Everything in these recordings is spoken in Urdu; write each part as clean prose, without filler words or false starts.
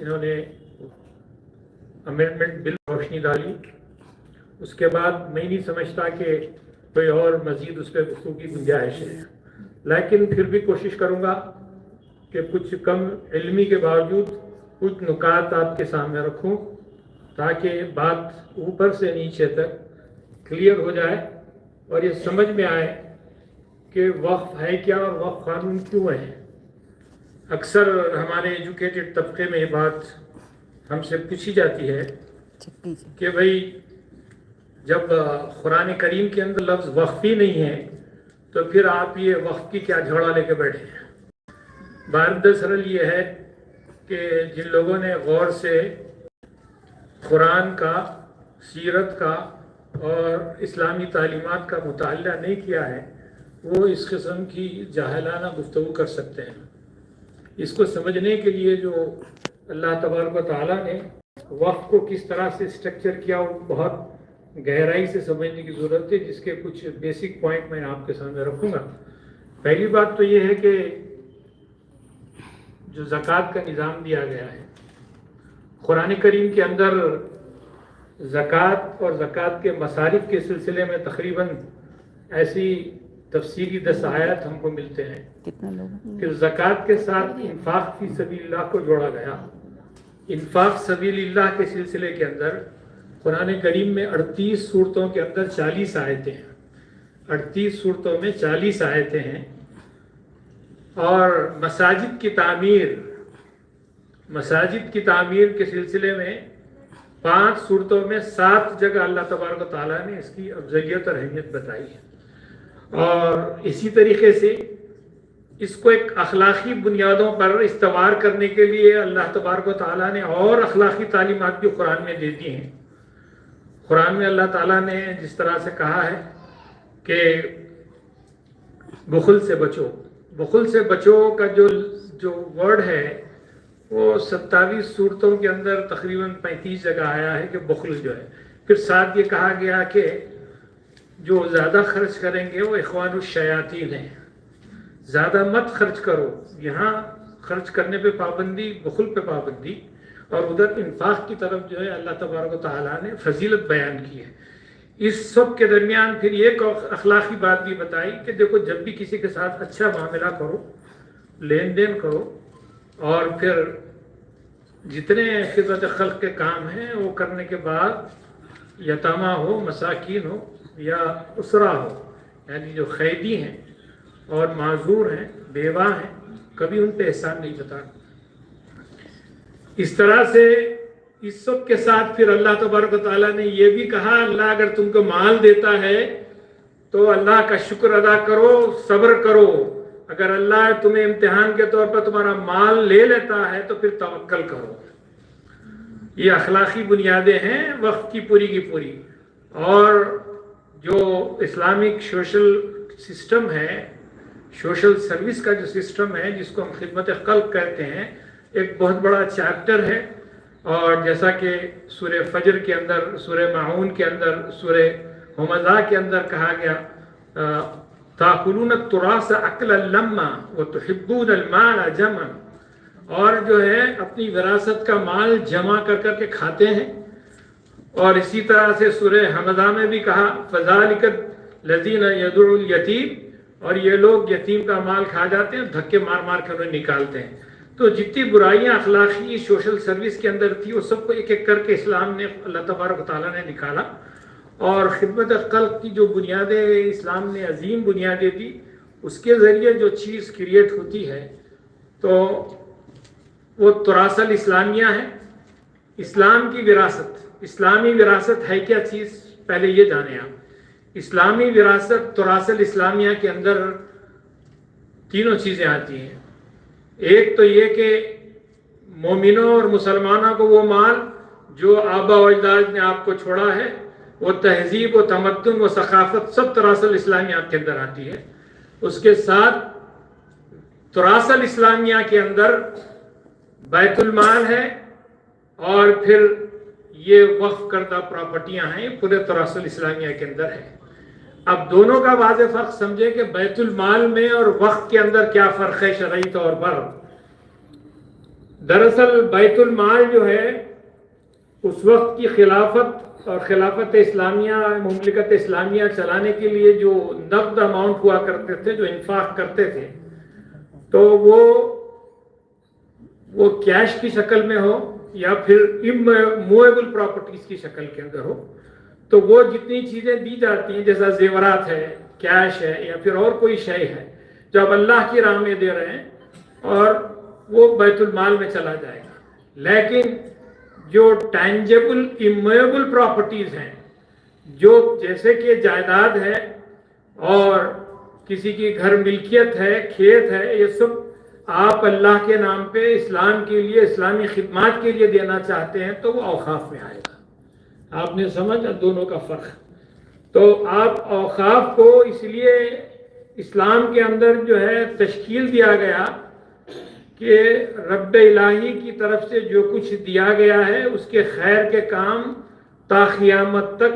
انہوں نے امینڈمنٹ بل روشنی ڈالی. اس کے بعد میں نہیں سمجھتا کہ کوئی اور مزید اس پہ گفتگو کی گنجائش ہے، لیکن پھر بھی کوشش کروں گا کہ کچھ کم علمی کے باوجود کچھ نکات آپ کے سامنے رکھوں تاکہ بات اوپر سے نیچے تک کلیئر ہو جائے اور یہ سمجھ میں آئے کہ وقف ہے کیا اور وقف قانون کیوں ہے. اکثر ہمارے ایجوکیٹڈ طبقے میں یہ بات ہم سے پوچھی جاتی ہے کہ بھئی جب قرآن کریم کے اندر لفظ وقف ہی نہیں ہے تو پھر آپ یہ وقف کی کیا جھوڑا لے کے بیٹھے ہیں. بات دراصل یہ ہے کہ جن لوگوں نے غور سے قرآن کا، سیرت کا اور اسلامی تعلیمات کا مطالعہ نہیں کیا ہے وہ اس قسم کی جاہلانہ گفتگو کر سکتے ہیں. اس کو سمجھنے کے لیے جو اللہ تبارک و تعالیٰ نے وقف کو کس طرح سے اسٹرکچر کیا وہ بہت گہرائی سے سمجھنے کی ضرورت ہے، جس کے کچھ بیسک پوائنٹ میں آپ کے سامنے رکھوں گا. پہلی بات تو یہ ہے کہ جو زکوٰۃ کا نظام دیا گیا ہے قرآن کریم کے اندر، زکوٰۃ اور زکوٰۃ کے مصارف کے سلسلے میں تقریباً ایسی تفصیلی 10 آیات ہم کو ملتے ہیں کہ زکوٰۃ کے ساتھ انفاق فی سبیل اللہ کو جوڑا گیا. انفاق سبیل اللہ کے سلسلے کے اندر قرآن کریم میں 38 صورتوں کے اندر 40 آیتیں ہیں. 38 صورتوں میں 40 آیتیں ہیں. اور مساجد کی تعمیر کے سلسلے میں 5 صورتوں میں 7 جگہ اللہ تبارک و تعالیٰ نے اس کی افضلیت اور اہمیت بتائی ہے. اور اسی طریقے سے اس کو ایک اخلاقی بنیادوں پر استوار کرنے کے لیے اللہ تبارک و تعالیٰ نے اور اخلاقی تعلیمات بھی قرآن میں دے دی ہیں. قرآن میں اللہ تعالیٰ نے جس طرح سے کہا ہے کہ بخل سے بچو. بخل سے بچو کا جو ورڈ ہے وہ 27 صورتوں کے اندر تقریباً 35 جگہ آیا ہے کہ بخل جو ہے. پھر ساتھ یہ کہا گیا کہ جو زیادہ خرچ کریں گے وہ اخوان الشیاطین ہیں، زیادہ مت خرچ کرو. یہاں خرچ کرنے پہ پابندی، بخل پہ پابندی، اور ادھر انفاق کی طرف جو ہے اللہ تبارک و تعالیٰ نے فضیلت بیان کی ہے. اس سب کے درمیان پھر ایک اخلاقی بات بھی بتائی کہ دیکھو جب بھی کسی کے ساتھ اچھا معاملہ کرو، لین دین کرو، اور پھر جتنے خدمت خلق کے کام ہیں وہ کرنے کے بعد یتامہ ہو، مساکین ہو یا اسرا ہو، یعنی جو قیدی ہیں اور معذور ہیں، بیوہ ہیں، کبھی ان پہ احسان نہیں جتانا. اس طرح سے اس سب کے ساتھ پھر اللہ تبارک و تعالیٰ نے یہ بھی کہا اللہ اگر تم کو مال دیتا ہے تو اللہ کا شکر ادا کرو، صبر کرو. اگر اللہ تمہیں امتحان کے طور پر تمہارا مال لے لیتا ہے تو پھر توکل کرو. یہ اخلاقی بنیادیں ہیں وقت کی پوری کی پوری. اور جو اسلامک سوشل سسٹم ہے، سوشل سروس کا جو سسٹم ہے جس کو ہم خدمت خلق کہتے ہیں، ایک بہت بڑا چیپٹر ہے. اور جیسا کہ سورہ فجر کے اندر، سورہ معون کے اندر، سورہ ہمزہ کے اندر کہا گیا تاکلون التراث اکلا لما وتحبون المال جمعا، اور جو ہے اپنی وراثت کا مال جمع کر کر کے کھاتے ہیں. اور اسی طرح سے سورہ حمزہ میں بھی کہا فذالک الذین یدعوا الیتیم، اور یہ لوگ یتیم کا مال کھا جاتے ہیں، دھکے مار مار کر انہیں نکالتے ہیں. تو جتنی برائیاں اخلاقی سوشل سروس کے اندر تھی وہ سب کو ایک ایک کر کے اسلام نے، اللہ تبارک و تعالیٰ نے نکالا. اور خدمت خلق کی جو بنیادیں اسلام نے عظیم بنیادیں دی، اس کے ذریعے جو چیز کریٹ ہوتی ہے تو وہ تراث الاسلامیہ ہے، اسلام کی وراثت. اسلامی وراثت ہے کیا چیز، پہلے یہ جانیں آپ. اسلامی وراثت تراث الاسلامیہ کے اندر 3 چیزیں آتی ہیں. ایک تو یہ کہ مومنوں اور مسلمانوں کو وہ مال جو آبا و اجداد نے آپ کو چھوڑا ہے، وہ تہذیب و تمدن و ثقافت سب تراث الاسلامیہ کے اندر آتی ہے. اس کے ساتھ تراث الاسلامیہ کے اندر بیت المال ہے، اور پھر یہ وقف کردہ پراپرٹیاں ہیں، پورے تراث الاسلامیہ کے اندر ہے. اب دونوں کا واضح فرق سمجھے کہ بیت المال میں اور وقف کے اندر کیا فرق ہے شرعی طور پر. دراصل بیت المال جو ہے اس وقت کی خلافت اور خلافت اسلامیہ مملکت اسلامیہ چلانے کے لیے جو نقد اماؤنٹ ہوا کرتے تھے، جو انفاق کرتے تھے، تو وہ کیش کی شکل میں ہو یا پھر موویبل پراپرٹیز کی شکل کے اندر ہو، تو وہ جتنی چیزیں دی جاتی ہیں جیسا زیورات ہے، کیش ہے یا پھر اور کوئی شے ہے جو آپ اللہ کی راہ میں دے رہے ہیں، اور وہ بیت المال میں چلا جائے گا۔ لیکن جو ٹینجیبل اموویبل پراپرٹیز ہیں، جو جیسے کہ جائیداد ہے اور کسی کی گھر ملکیت ہے، کھیت ہے، یہ سب آپ اللہ کے نام پہ اسلام کے لیے، اسلامی خدمات کے لیے دینا چاہتے ہیں تو وہ اوقاف میں آئے گا۔ آپ نے سمجھ دونوں کا فرق؟ تو آپ اوقاف کو اس لیے اسلام کے اندر جو ہے تشکیل دیا گیا کہ رب الہی کی طرف سے جو کچھ دیا گیا ہے اس کے خیر کے کام تا قیامت تک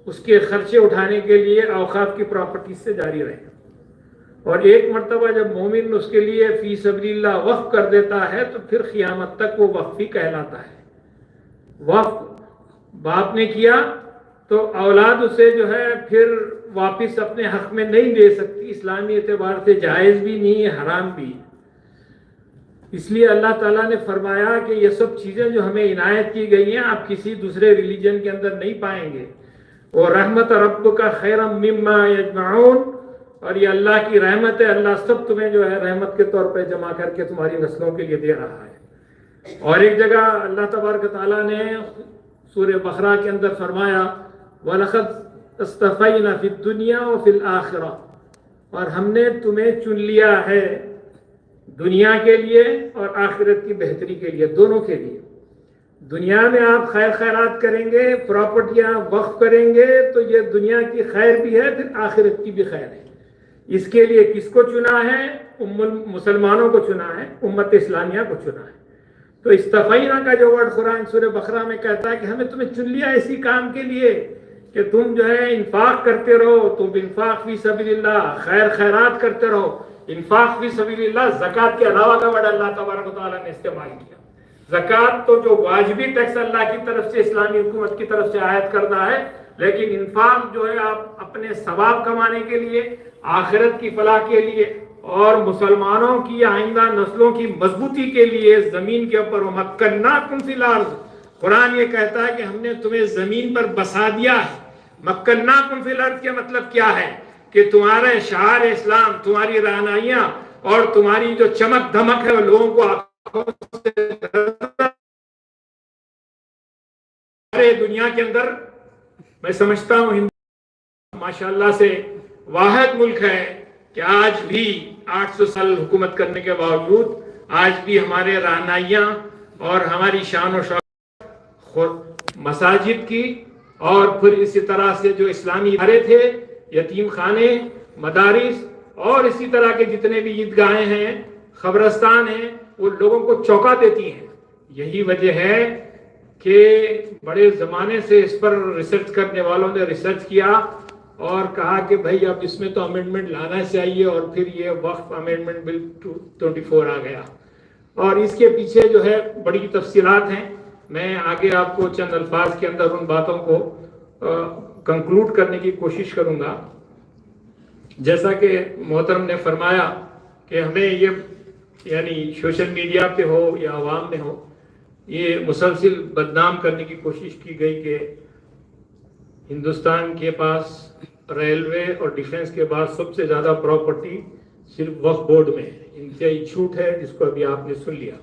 اس کے خرچے اٹھانے کے لیے اوقاف کی پراپرٹی سے جاری رہے، اور ایک مرتبہ جب مومن اس کے لیے فی سبیل اللہ وقف کر دیتا ہے تو پھر قیامت تک وہ وقفی کہلاتا ہے۔ وقف باپ نے کیا تو اولاد اسے جو ہے پھر واپس اپنے حق میں نہیں دے سکتی، اسلامی اعتبار سے جائز بھی نہیں ہے، حرام بھی۔ اس لیے اللہ تعالیٰ نے فرمایا کہ یہ سب چیزیں جو ہمیں عنایت کی گئی ہیں آپ کسی دوسرے ریلیجن کے اندر نہیں پائیں گے۔ اور رحمت رب کا خیرا مما یجمعون، اور یہ اللہ کی رحمت ہے، اللہ سب تمہیں جو ہے رحمت کے طور پہ جمع کر کے تمہاری نسلوں کے لیے دے رہا ہے۔ اور ایک جگہ اللہ تبارک تعالیٰ نے سورہ بقرہ کے اندر فرمایا وَلَقَدْ اصْطَفَيْنَا فِي الدُّنْيَا وَفِي الْآخِرَةِ، اور ہم نے تمہیں چن لیا ہے دنیا کے لیے اور آخرت کی بہتری کے لیے، دونوں کے لیے۔ دنیا میں آپ خیر خیرات کریں گے، پراپرٹیاں وقف کریں گے تو یہ دنیا کی خیر بھی ہے، پھر آخرت کی بھی خیر ہے۔ اس کے لیے کس کو چنا ہے؟ مسلمانوں کو چنا ہے، امت اسلامیہ کو چنا ہے۔ تو استفینا کا جو ورڈ قرآن سورہ بقرہ میں کہتا ہے کہ ہمیں تمہیں چن لیا اسی کام کے لیے کہ تم جو ہے انفاق کرتے رہو، تم انفاق فی سبیل اللہ، خیر خیرات کرتے رہو۔ انفاق فی سبیل اللہ زکوٰۃ کے علاوہ کا ورڈ اللہ تبارک و تعالیٰ نے استعمال کیا۔ زکوٰۃ تو جو واجبی ٹیکس اللہ کی طرف سے، اسلامی حکومت کی طرف سے عائد کرنا ہے، لیکن انفاق جو ہے آپ اپنے ثواب کمانے کے لیے، آخرت کی فلاح کے لیے اور مسلمانوں کی آئندہ نسلوں کی مضبوطی کے لیے زمین کے اوپر مکناکم فی الارض، قرآن یہ کہتا ہے کہ ہم نے تمہیں زمین پر بسا دیا ہے۔ مکناکم فی الارض کا مطلب کیا ہے؟ کہ تمہارے شعار اسلام، تمہاری رہنمائیاں اور تمہاری جو چمک دھمک ہے وہ لوگوں کو آنکھوں سے دنیا کے اندر، میں سمجھتا ہوں ہندوستان ماشاءاللہ سے واحد ملک ہے کہ آج بھی 800 سال حکومت کرنے کے باوجود آج بھی ہمارے رہنمائیاں اور ہماری شان و شوکت مساجد کی، اور پھر اسی طرح سے جو اسلامی ادارے تھے، یتیم خانے، مدارس اور اسی طرح کے جتنے بھی عیدگاہیں ہیں، قبرستان ہیں، وہ لوگوں کو چونکا دیتی ہیں۔ یہی وجہ ہے کہ بڑے زمانے سے اس پر ریسرچ کرنے والوں نے ریسرچ کیا اور کہا کہ بھائی اب اس میں تو امینڈمنٹ لانا چاہیے، اور پھر یہ وقف امینڈمنٹ بل 24 آ گیا، اور اس کے پیچھے جو ہے بڑی تفصیلات ہیں۔ میں آگے آپ کو چند الفاظ کے اندر ان باتوں کو کنکلوڈ کرنے کی کوشش کروں گا۔ جیسا کہ محترم نے فرمایا کہ ہمیں یہ یعنی سوشل میڈیا پہ ہو یا عوام میں ہو، یہ مسلسل بدنام کرنے کی کوشش کی گئی کہ ہندوستان کے پاس ریلوے اور ڈیفنس کے بعد سب سے زیادہ پراپرٹی صرف وقف بورڈ میں ہے۔ انتہائی جھوٹ ہے جس کو ابھی آپ نے سن لیا۔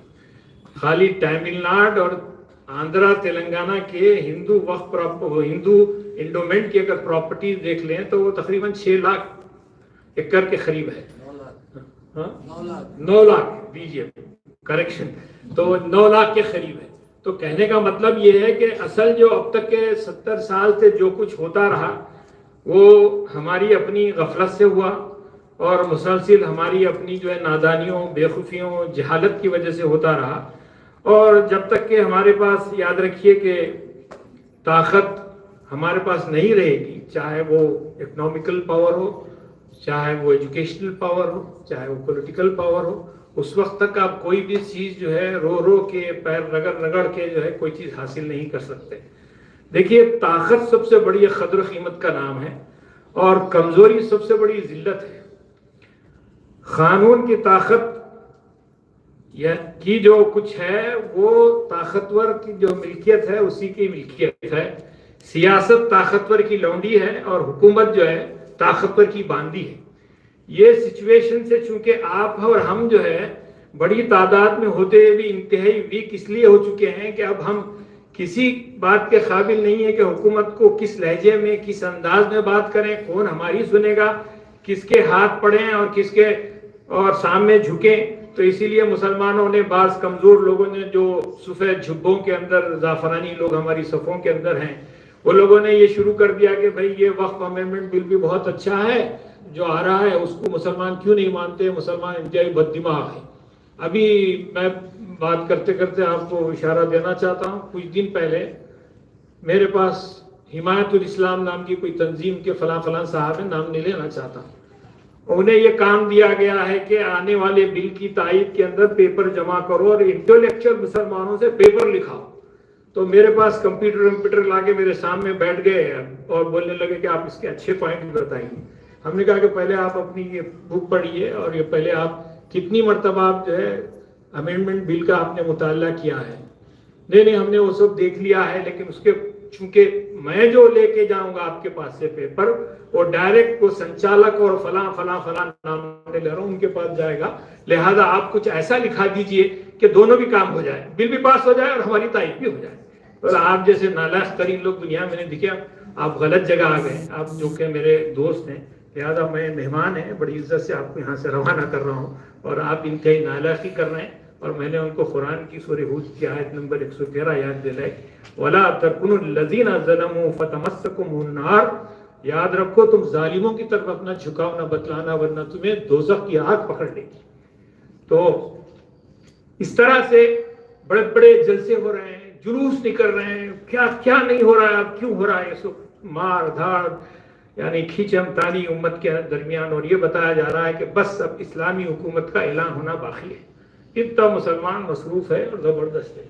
خالی تمل ناڈو اور آندھرا تلنگانہ کے ہندو وقف ہندو انڈومنٹ کی اگر پراپرٹی دیکھ لیں تو وہ تقریباً 6 لاکھ ایکڑ کے قریب ہے۔ 9 لاکھ دیجیے کریکشن، تو 9 لاکھ کے قریب ہے۔ تو کہنے کا مطلب یہ ہے کہ اصل جو اب تک کے 70 سال سے جو کچھ ہوتا رہا وہ ہماری اپنی غفلت سے ہوا، اور مسلسل ہماری اپنی جو ہے نادانیوں، بے خوفیوں، جہالت کی وجہ سے ہوتا رہا۔ اور جب تک کہ ہمارے پاس، یاد رکھیے کہ طاقت ہمارے پاس نہیں رہے گی، چاہے وہ اکنامیکل پاور ہو، چاہے وہ ایجوکیشنل پاور ہو، چاہے وہ پولیٹیکل پاور ہو، اس وقت تک آپ کوئی بھی چیز جو ہے رو رو کے پیر رگڑ رگڑ کے جو ہے کوئی چیز حاصل نہیں کر سکتے. دیکھیے طاقت سب سے بڑی قدر و قیمت کا نام ہے اور کمزوری سب سے بڑی ذلت ہے. قانون کی طاقت کی جو کچھ ہے وہ طاقتور کی جو ملکیت ہے اسی کی ملکیت ہے. سیاست طاقتور کی لونڈی ہے اور حکومت جو ہے طاقتور کی باندی ہے. یہ سچویشن سے چونکہ آپ اور ہم جو ہے بڑی تعداد میں ہوتے ہوئے بھی انتہائی ویک اس لیے ہو چکے ہیں کہ اب ہم کسی بات کے قابل نہیں ہے کہ حکومت کو کس لہجے میں کس انداز میں بات کریں, کون ہماری سنے گا, کس کے ہاتھ پڑیں اور کس کے اور سامنے جھکیں. تو اسی لیے مسلمانوں نے بعض کمزور لوگوں نے جو سفید جھبوں کے اندر زعفرانی لوگ ہماری صفوں کے اندر ہیں وہ لوگوں نے یہ شروع کر دیا کہ بھئی یہ وقف امینڈمنٹ بل بھی بہت اچھا ہے جو آ رہا ہے, اس کو مسلمان کیوں نہیں مانتے, مسلمان انتہائی بد دماغ ہے. ابھی میں بات کرتے کرتے آپ کو اشارہ دینا چاہتا ہوں, کچھ دن پہلے میرے پاس حمایت الاسلام نام کی کوئی تنظیم کے فلاں فلاں صاحب ہیں, نام نہیں لینا چاہتا, انہیں یہ کام دیا گیا ہے کہ آنے والے بل کی تائید کے اندر پیپر جمع کرو اور انٹلیکچوئل مسلمانوں سے پیپر لکھاؤ. تو میرے پاس کمپیوٹر لا کے میرے سامنے بیٹھ گئے اور بولنے لگے کہ آپ اس کے اچھے پوائنٹ بتائیں. ہم نے کہا کہ پہلے آپ اپنی یہ بک پڑھیے اور یہ پہلے آپ کتنی مرتبہ آپ جو ہے امینڈمنٹ بل کا آپ نے مطالعہ کیا ہے. نہیں ہم نے وہ سب دیکھ لیا ہے, لیکن اس کے چونکہ میں جو لے کے جاؤں گا آپ کے پاس سے پیپر وہ ڈائریکٹ وہ سنچالک اور فلاں فلاں فلاں نام لے رہا ہوں ان کے پاس جائے گا, لہذا آپ کچھ ایسا لکھا دیجئے کہ دونوں بھی کام ہو جائے, بل بھی پاس ہو جائے اور ہماری تائید بھی ہو جائے. اور آپ جیسے نالاخ ترین لوگ دنیا میں نے دکھے, آپ غلط جگہ آ گئے. آپ جو کہ میرے دوست ہیں, لہذا میں مہمان ہیں, بڑی عزت سے آپ کو یہاں سے روانہ کر رہا ہوں اور آپ انتہائی نالاخی کر رہے ہیں. اور میں نے ان کو قرآن کی سورہ ہود کی آیت نمبر 113 یاد دلائی, وَلَا تَكُونُوا الَّذِينَ ظَلَمُوا فَتَمَسَّكُمُ النَّارُ, یاد رکھو تم ظالموں کی طرف اپنا جھکاؤ نہ بتلانا ورنہ تمہیں دوزخ کی آگ پکڑ لے گی. تو اس طرح سے بڑے بڑے جلسے ہو رہے ہیں, جلوس نکل رہے ہیں, کیا نہیں ہو رہا ہے, اب کیوں ہو رہا ہے سب مار دھاڑ یعنی کھینچم تانی امت کے درمیان, اور یہ بتایا جا رہا ہے کہ بس اب اسلامی حکومت کا اعلان ہونا باقی ہے. اتنا مسلمان مصروف ہے اور زبردست ہے,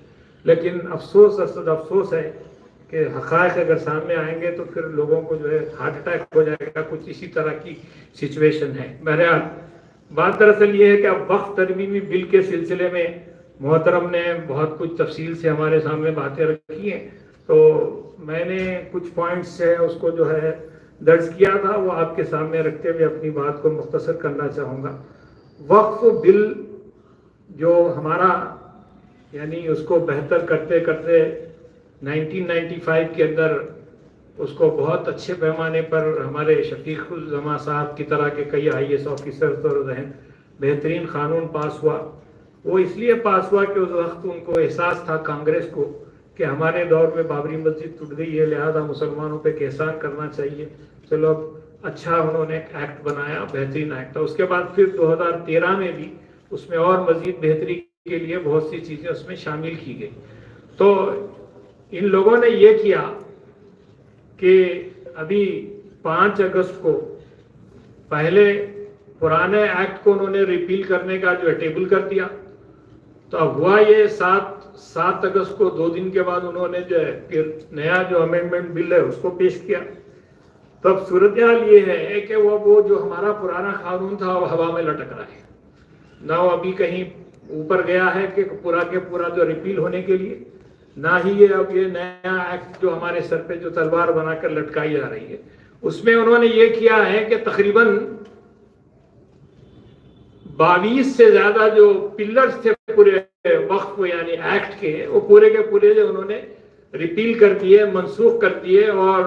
لیکن افسوس اسد افسوس ہے کہ حقائق اگر سامنے آئیں گے تو پھر لوگوں کو جو ہے ہارٹ اٹیک ہو جائے گا. کچھ اسی طرح کی سچویشن ہے. بہرحال بات دراصل یہ ہے کہ اب وقف ترمیمی بل کے سلسلے میں محترم نے بہت کچھ تفصیل سے ہمارے سامنے باتیں رکھی ہیں, تو میں نے کچھ پوائنٹس ہے اس کو جو ہے درج کیا تھا, وہ آپ کے سامنے رکھتے ہوئے اپنی بات کو مختصر کرنا چاہوں گا. وقف بل جو ہمارا یعنی اس کو بہتر کرتے کرتے 1995 کے اندر اس کو بہت اچھے پیمانے پر ہمارے شفیق الزما صاحب کی طرح کے کئی IAS آفیسرز اور ذہن بہترین قانون پاس ہوا. وہ اس لیے پاس ہوا کہ اس وقت ان کو احساس تھا کانگریس کو کہ ہمارے دور میں بابری مسجد ٹوٹ گئی ہے, لہذا مسلمانوں پہ احسان کرنا چاہیے. چلو اب اچھا انہوں نے ایک ایکٹ بنایا, بہترین ایکٹ تھا. اس کے بعد پھر 2013 میں بھی اس میں اور مزید بہتری کے لیے بہت سی چیزیں اس میں شامل کی گئی. تو ان لوگوں نے یہ کیا کہ ابھی 5 اگست کو پہلے پرانے ایکٹ کو انہوں نے ریپیل کرنے کا جو ہے ٹیبل کر دیا. تو اب ہوا یہ 7 اگست کو 2 دن کے بعد انہوں نے جو ہے پھر نیا جو امینڈمنٹ بل ہے اس کو پیش کیا. تو اب صورتحال یہ ہے کہ وہ جو ہمارا پرانا قانون تھا وہ ہوا میں لٹک رہا ہے, نہ وہ ابھی کہیں اوپر گیا ہے کہ پورا کے پورا جو ریپیل ہونے کے لیے, نہ ہی یہ اب یہ نیا ایکٹ جو ہمارے سر پہ جو تلوار بنا کر لٹکائی جا رہی ہے اس میں انہوں نے یہ کیا ہے کہ تقریباً 22 سے زیادہ جو پلرز تھے پورے وقف یعنی ایکٹ کے, وہ پورے کے پورے جو انہوں نے ریپیل کر دیے, منسوخ کر دیے اور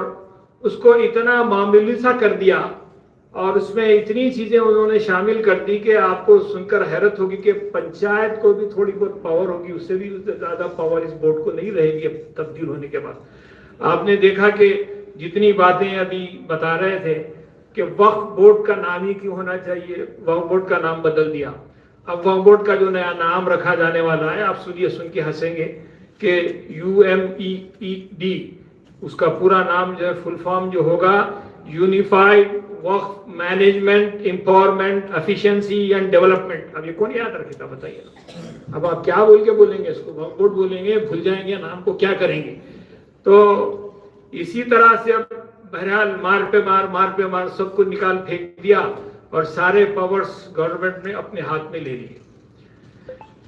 اس کو اتنا معمولی سا کر دیا اور اس میں اتنی چیزیں انہوں نے شامل کر دی کہ آپ کو سن کر حیرت ہوگی کہ پنچایت کو بھی تھوڑی بہت پاور ہوگی, اس سے بھی زیادہ پاور اس بورڈ کو نہیں رہے گی اب تبدیل ہونے کے بعد. آپ نے دیکھا کہ جتنی باتیں ابھی بتا رہے تھے کہ وقف بورڈ کا نام ہی کیوں ہونا چاہیے, وقف بورڈ کا نام بدل دیا. اب وقف بورڈ کا جو نیا نام رکھا جانے والا ہے, آپ سن کے ہنسیں گے کہ UMEED, اس کا پورا نام جو ہے فل فارم جو ہوگا یونیفائڈ وقف management empowerment efficiency and development. اب یہ کون یاد رکھے گا بتائیے. اب آپ کیا بول کے بولیں گے اس کو؟ وقف بورڈ بولیں گے، بھول جائیں گے نام کو، کیا کریں گے؟ تو اسی طرح سے اب بہرحال مار پہ مار سب کو نکال پھینک دیا اور سارے پاورز گورنمنٹ نے اپنے ہاتھ میں لے لیے.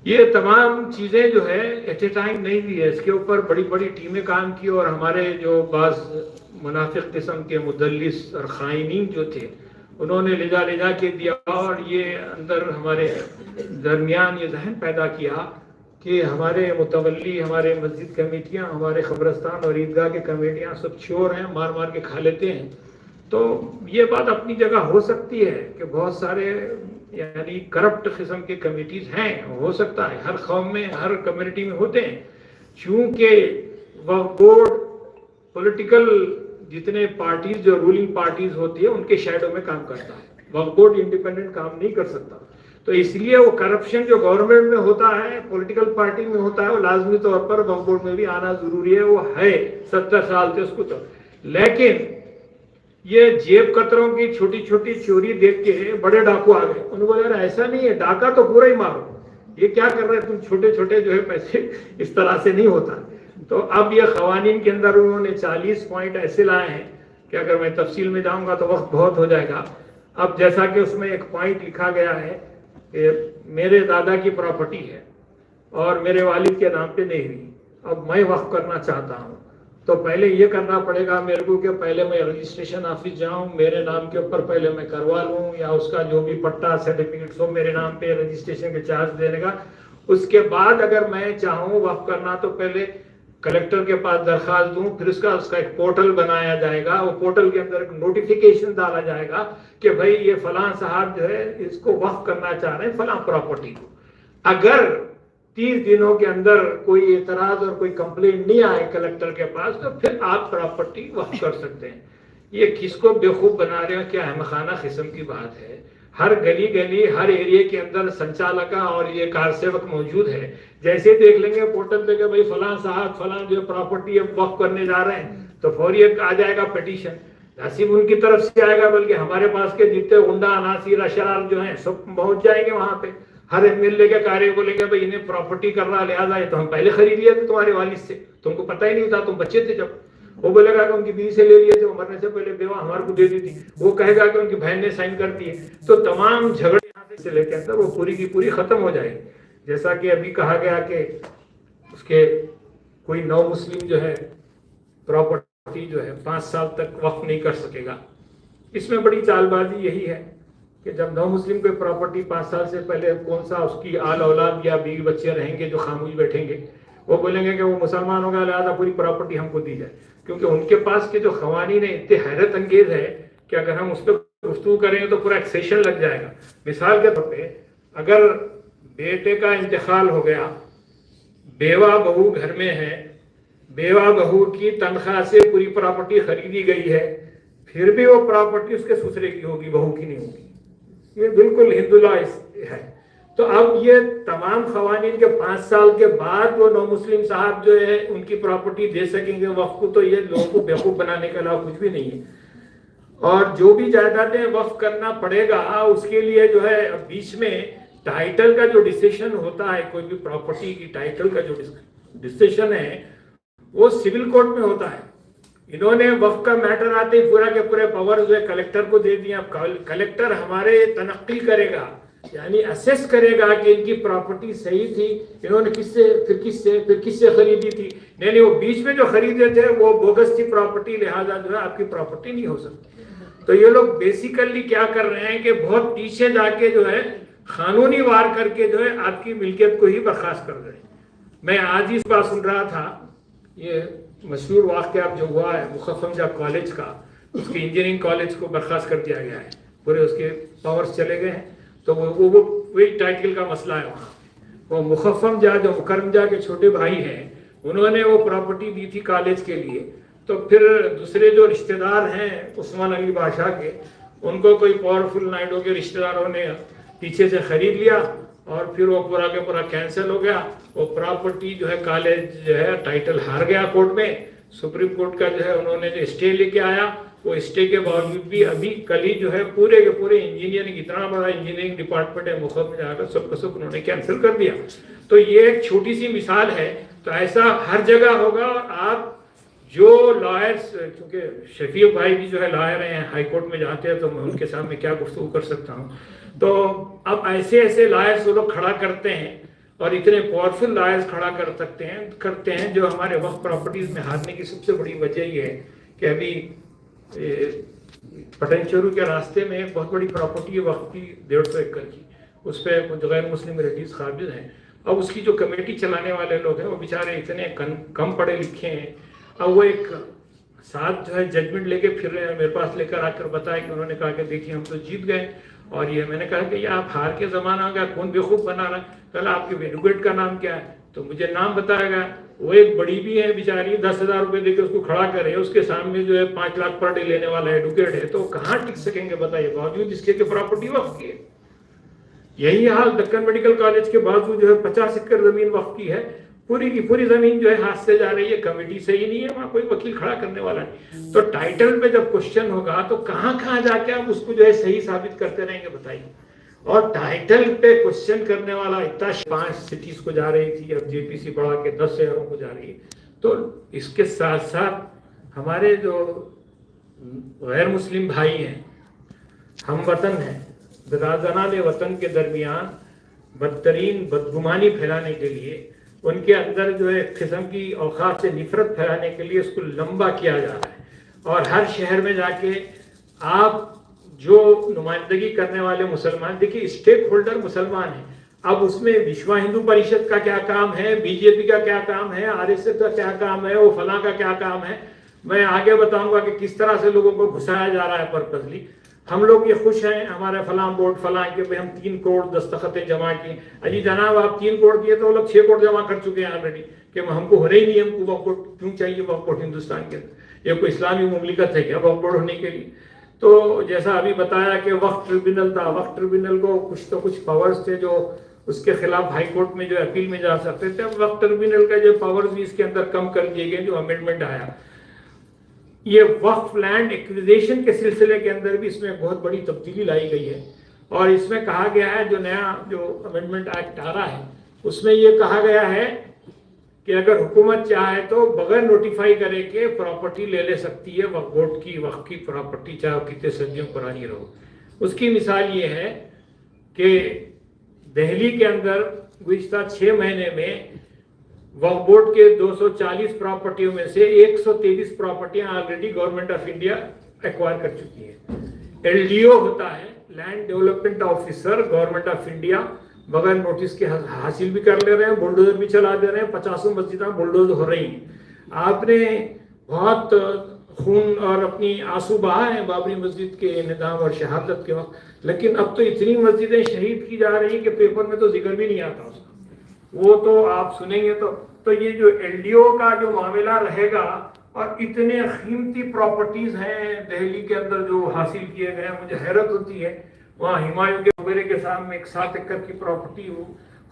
یہ تمام چیزیں جو ہے ایٹ اے ٹائم نہیں ہوئی ہے، اس کے اوپر بڑی بڑی ٹیمیں کام کی اور ہمارے جو بعض منافق قسم کے مدلس اور خائنین جو تھے انہوں نے لے جا کے دیا اور یہ اندر ہمارے درمیان یہ ذہن پیدا کیا کہ ہمارے متولی، ہمارے مسجد کمیٹیاں، ہمارے قبرستان اور عیدگاہ کے کمیٹیاں سب چور ہیں، مار کے کھا لیتے ہیں. تو یہ بات اپنی جگہ ہو سکتی ہے کہ بہت سارے یعنی کرپٹ قسم کے کمیٹیز ہیں، ہو سکتا ہے ہر قوم میں ہر کمیونٹی میں ہوتے ہیں. چونکہ وقف بورڈ پولیٹیکل جتنے پارٹیز جو رولنگ پارٹیز ہوتی ہے ان کے شیڈو میں کام کرتا ہے. وقف بورڈ انڈیپینڈنٹ کام نہیں کر سکتا. تو اس لیے وہ کرپشن جو گورنمنٹ میں ہوتا ہے، پولیٹیکل پارٹی میں ہوتا ہے، وہ لازمی طور پر وقف بورڈ میں بھی آنا ضروری ہے. وہ ہے 70 سال سے اس کو تو. لیکن یہ جیب کتروں کی چھوٹی چھوٹی چوری دیکھ کے بڑے ڈاکو آ گئے. انہوں نے بولا یار ایسا نہیں ہے، ڈاکہ تو پورا ہی مارو، یہ کیا کر رہے تم چھوٹے چھوٹے جو ہے پیسے، اس طرح سے نہیں ہوتا. تو اب یہ قوانین کے اندر انہوں نے 40 پوائنٹ ایسے لائے ہیں کہ اگر میں تفصیل میں جاؤں گا تو وقت بہت ہو جائے گا. اب جیسا کہ اس میں ایک پوائنٹ لکھا گیا ہے کہ میرے دادا کی پراپرٹی ہے اور میرے والد کے نام پہ نہیں ہوئی، اب میں وقف کرنا چاہتا ہوں، تو پہلے یہ کرنا پڑے گا میرے کو کہ پہلے میں رجسٹریشن آفس جاؤں، میرے نام کے اوپر پہلے میں کروا لوں، یا اس کا جو بھی پٹا سرٹیفکیٹ ہو میرے نام پہ، رجسٹریشن کے چارج دینے کا. اس کے بعد اگر میں چاہوں وقف کرنا تو پہلے کلیکٹر کے پاس درخواست دوں، پھر اس کا ایک پورٹل بنایا جائے گا. وہ پورٹل کے اندر ایک نوٹیفیکیشن ڈالا جائے گا کہ بھائی یہ فلاں صاحب جو ہے اس کو وقف کرنا چاہ رہے ہیں فلاں پراپرٹی کو. اگر 30 دنوں کے اندر کوئی اعتراض اور کوئی کمپلینٹ نہیں آئے کلیکٹر کے پاس تو پھر آپ پراپرٹی وقف کر سکتے ہیں. یہ کس کو بیوقوف بنا رہے ہیں؟ کیا احمقانہ قسم کی بات ہے. ہر گلی ہر ایریے کے اندر سنچالکہ اور یہ کار سیوک موجود ہے. جیسے دیکھ لیں گے پورٹل پہ کہ بھائی فلاں صاحب فلاں جو پراپرٹی اب وقف کرنے جا رہے ہیں تو فوری آ جائے گا پیٹیشن. نہ صرف ان کی طرف سے آئے گا بلکہ ہمارے پاس کے جتنے غنڈہ عناصر اشرار جو ہیں سب پہنچ جائیں گے وہاں پہ. ہر MLA کے کارے بولے گا بھائی انہیں پراپرٹی کرنا لہٰذا یہ تو ہم پہلے خرید لیے تھے تمہارے والد سے، تم کو پتہ ہی نہیں تھا، تم بچے تھے جب. وہ بولے گا کہ ان کی بیوی سے لے لیے تھے، مرنے سے پہلے بیوہ ہمارے کو دے دی تھی. وہ کہے گا کہ ان کی بہن نے سائن کر دی ہے. تو تمام جھگڑے یہاں سے لے کے اندر وہ پوری کی پوری ختم ہو جائے گی. جیسا کہ ابھی کہا گیا کہ اس کے کوئی نو مسلم جو ہے پراپرٹی جو ہے 5 سال تک وقف نہیں کر سکے گا. اس میں بڑی چال بازی یہی ہے کہ جب نو مسلم کوئی پراپرٹی 5 سال سے پہلے کون سا اس کی آل اولاد یا بیوی بچے رہیں گے جو خاموش بیٹھیں گے، وہ بولیں گے کہ وہ مسلمان ہوگا لہٰذا پوری پراپرٹی ہم کو دی جائے. کیونکہ ان کے پاس کے جو قوانین ہیں اتنے حیرت انگیز ہے کہ اگر ہم اس پہ گفتگو کریں گے تو پورا ایک سیشن لگ جائے گا. مثال کے طور پہ اگر بیٹے کا انتقال ہو گیا، بیوہ بہو گھر میں ہے، بیوہ بہو کی تنخواہ سے پوری پراپرٹی خریدی گئی ہے، پھر بھی وہ پراپرٹی اس کے سسرے کی ہوگی، بہو کی نہیں ہوگی. یہ بالکل ہندو لا ہے. تو اب یہ تمام قوانین کے 5 سال کے بعد وہ نو مسلم صاحب جو ہے ان کی پراپرٹی دے سکیں گے وقف کو. تو یہ لوگوں کو بیوقوف بنانے کے علاوہ کچھ بھی نہیں ہے. اور جو بھی جائیدادیں وقف کرنا پڑے گا اس کے لیے جو ہے بیچ میں ٹائٹل کا جو ڈیسیشن ہوتا ہے، کوئی بھی پراپرٹی کی ٹائٹل کا جو ڈیسیشن ہے وہ سول کورٹ میں ہوتا ہے. انہوں نے وقف کا میٹر آتے ہی پورا کے پورے پاور جو ہے کلیکٹر کو دے دیا. کلیکٹر ہمارے تنقی کرے گا، یعنی اسیس کرے گا کہ ان کی پراپرٹی صحیح تھی، انہوں نے کس سے خریدی تھی. نہیں وہ بیچ میں جو خریدے تھے وہ بوگس تھی پراپرٹی، لہٰذا جو ہے آپ کی پراپرٹی نہیں ہو سکتی. تو یہ لوگ بیسیکلی کیا کر رہے ہیں کہ بہت پیچھے جا کے جو ہے قانونی وار کر کے جو ہے آپ کی ملکیت کو ہی برخاست کر رہے ہیں. میں آج ہی اس بات سن رہا تھا، یہ مشہور واقعہ جو ہوا ہے مخفمجہ کالج کا، اس کی انجینئرنگ کالج کو برخاست کر دیا گیا ہے، پورے اس کے پاورز چلے گئے ہیں. تو وہی ٹائٹل کا مسئلہ ہے وہاں. وہ مخفمجہ جو مکرمجہ کے چھوٹے بھائی ہیں انہوں نے وہ پراپرٹی دی تھی کالج کے لیے. تو پھر دوسرے جو رشتہ دار ہیں عثمان علی بادشاہ کے، ان کو کوئی پاورفل نائڈو کے رشتہ داروں نے پیچھے سے خرید لیا اور پھر وہ پورا کے پورا کینسل ہو گیا. وہ پراپرٹی جو ہے کالج جو ہے ٹائٹل ہار گیا کورٹ میں. سپریم کورٹ کا جو ہے انہوں نے جو اسٹے لے کے آیا وہ اسٹے کے باوجود بھی ابھی کل ہی جو ہے پورے کے پورے انجینئرنگ، اتنا بڑا انجینئرنگ ڈپارٹمنٹ ہے مخب میں جا کر سب کا سب انہوں نے کینسل کر دیا. تو یہ ایک چھوٹی سی مثال ہے. تو ایسا ہر جگہ ہوگا. آپ جو لائرس، کیونکہ شفیق بھائی بھی جو ہے لائر ہیں، ہائی کورٹ میں جاتے ہیں، تو میں ان کے سامنے کیا گفتگو کر سکتا ہوں. تو اب ایسے ایسے لائرس وہ لوگ کھڑا کرتے ہیں اور اتنے پاورفل لائرس کھڑا کرتے ہیں جو ہمارے وقف پراپرٹیز میں ہارنے کی سب سے بڑی وجہ یہ ہے کہ ابھی پٹن چورو کے راستے میں ایک بہت بڑی پراپرٹی ہے وقف کی 150 ایکڑ کی، اس پہ کچھ غیر مسلم ریلیٹیز قابض ہیں. اب اس کی جو کمیٹی چلانے والے لوگ ہیں وہ بیچارے اتنے کم پڑھے لکھے ہیں. اب وہ ایک ساتھ جو ہے ججمنٹ لے کے پھر رہے ہیں، میرے پاس لے کر آ کر بتایا کہ انہوں نے کہا کہ دیکھیے ہم تو جیت گئے. اور یہ میں نے کہا کہ یہ آپ ہار کے زمانہ آ گیا، کون بیوقوف بنا رہا ہے. کل آپ کے ایڈوکیٹ کا نام کیا ہے؟ تو مجھے نام بتایا گیا. وہ ایک بڑی بھی ہے بیچاری، 10,000 روپے دے کے اس کو کھڑا کرے، اس کے سامنے جو ہے 5 لاکھ پر ڈے لینے والا ایڈوکیٹ ہے. تو کہاں ٹک سکیں گے بتائیے، باوجود اس کے کہ پراپرٹی وقف کی ہے. یہی حال دکن میڈیکل کالج کے بازو جو ہے 50 ایکڑ زمین وقف کی ہے. پوری کی پوری زمین جو ہے ہاتھ سے جا رہی ہے. کمیٹی صحیح نہیں ہے، وہاں کوئی وکیل کھڑا کرنے والا نہیں. تو ٹائٹل پہ جب کوشچن ہوگا تو کہاں کہاں جا کے آپ اس کو جو ہے صحیح ثابت کرتے رہیں گے بتائیے. اور ٹائٹل پہ کوشچن کرنے والا اتنا 5 سٹیز کو جا رہی تھی، اب جے پی سی بڑھا کے 10 شہروں کو جا رہی ہے. تو اس کے ساتھ ساتھ ہمارے جو غیر مسلم بھائی ہیں، ہم وطن ہیں، برادران وطن کے درمیان بدترین بدگمانی پھیلانے کے لیے، ان کے اندر جو ہے ایک قسم کی اوقات سے نفرت پھیلانے کے لیے اس کو لمبا کیا جا رہا ہے. اور ہر شہر میں جا کے آپ جو نمائندگی کرنے والے مسلمان، دیکھیے اسٹیک ہولڈر مسلمان ہیں. اب اس میں وشو ہندو پریشد کا کیا کام ہے، بی جے پی کا کیا کام ہے، آر ایس ایس کا کیا کام ہے، وہ فلاں کا کیا کام ہے، میں آگے بتاؤں گا کہ کس طرح سے لوگوں کو گھسایا جا رہا ہے پرپزلی. ہم لوگ یہ خوش ہیں ہمارے فلاں بورڈ فلاں کہ ہم 3 کروڑ دستخطیں جمع کی. اجی جناب آپ 3 کروڑ کیے تو وہ لوگ 6 کروڑ جمع کر چکے ہیں آلریڈی، کہ ہم کو ہو رہی نہیں، ہم کو وقف بورڈ کیوں چاہیے. وقف بورڈ ہندوستان کے اندر یہ کوئی اسلامی مملکت ہے کیا وقف بورڈ ہونے کے لیے؟ تو جیسا ابھی بتایا کہ وقف ٹریبونل تھا، وقف ٹریبونل کو کچھ پاورز تھے جو اس کے خلاف ہائی کورٹ میں جو اپیل میں جا سکتے تھے. اب وقف ٹریبونل کا جو پاورز بھی اس کے اندر کم کر دیے گئے جو امینڈمنٹ آیا. یہ وقف لینڈ ایکویزیشن کے سلسلے کے اندر بھی اس میں بہت بڑی تبدیلی لائی گئی ہے. اور اس میں کہا گیا ہے، جو نیا جو امینڈمنٹ ایکٹ آ رہا ہے اس میں یہ کہا گیا ہے کہ اگر حکومت چاہے تو بغیر نوٹیفائی کرے کے پراپرٹی لے سکتی ہے وقف بورڈ کی وقف کی پراپرٹی، چاہے وہ کتنے صدیوں پرانی رہو. اس کی مثال یہ ہے کہ دہلی کے اندر گزشتہ 6 مہینے میں وقف بورڈ کے 240 پراپرٹیوں میں سے 123 پراپرٹیاں already government of India acquire کر چکی ہے. ایل ڈی او ہوتا ہے، land development officer, government of India, بغیر نوٹس کے حاصل بھی کر لے رہے ہیں، بلڈوزر بھی چلا دے رہے ہیں. 50 مسجدیں بلڈوز ہو رہی ہیں. آپ نے بہت خون اور اپنی آنسو بہا ہے بابری مسجد کے انہدام اور شہادت کے وقت، لیکن اب تو اتنی مسجدیں شہید کی جا رہی ہیں کہ پیپر میں تو ذکر بھی نہیں آتا اس کا. وہ تو آپ سنیں گے تو یہ جو ایل ڈی او کا جو معاملہ رہے گا، اور اتنے قیمتی پراپرٹیز ہیں دہلی کے اندر جو حاصل کیے گئے ہیں. مجھے حیرت ہوتی ہے، وہاں ہمایوں کے مقبرے کے سامنے ایک 7 ایکڑ کی پراپرٹی ہو،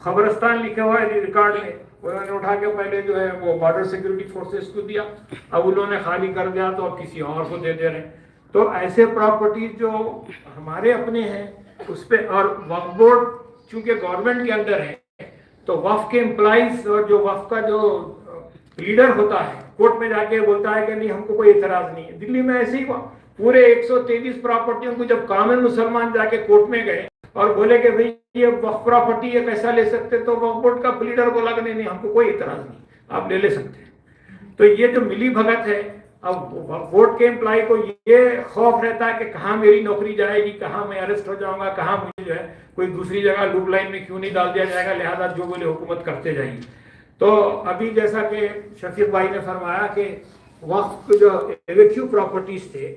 خبرستان لکھا ہوا ہے ریکارڈ میں، انہوں نے اٹھا کے پہلے جو ہے وہ بارڈر سیکورٹی فورسز کو دیا، اب انہوں نے خالی کر دیا تو اب کسی اور کو دے دے رہے ہیں. تو ایسے پراپرٹیز جو ہمارے اپنے ہیں اس پہ، اور وقف بورڈ چونکہ گورنمنٹ کے اندر ہے تو وقف کے امپلائیز اور جو وقف کا جو لیڈر ہوتا ہے کورٹ میں جا کے بولتا ہے کہ نہیں ہم کو کوئی اعتراض نہیں ہے. دلی میں ایسے ہی ہوا، پورے 123 پراپرٹیوں کو جب کامن مسلمان جا کے کورٹ میں گئے اور بولے کہ بھئی یہ وقف پراپرٹی ہے کیسا لے سکتے، تو وقف بورڈ کا لیڈر بولا کہ نہیں ہم کو کوئی اعتراض نہیں، آپ لے سکتے ہیں. تو یہ جو ملی بھگت ہے، اب بورڈ کے امپلائی کو یہ خوف رہتا ہے کہ کہاں میری نوکری جائے گی، کہاں میں اریسٹ ہو جاؤں گا، کہاں مجھے جو ہے کوئی دوسری جگہ لوپ لائن میں کیوں نہیں ڈال دیا جائے گا، لہذا جو بولے حکومت کرتے جائیں. تو ابھی جیسا کہ شفیق بھائی نے فرمایا کہ وقف جو ایویکیو پراپرٹیز تھے،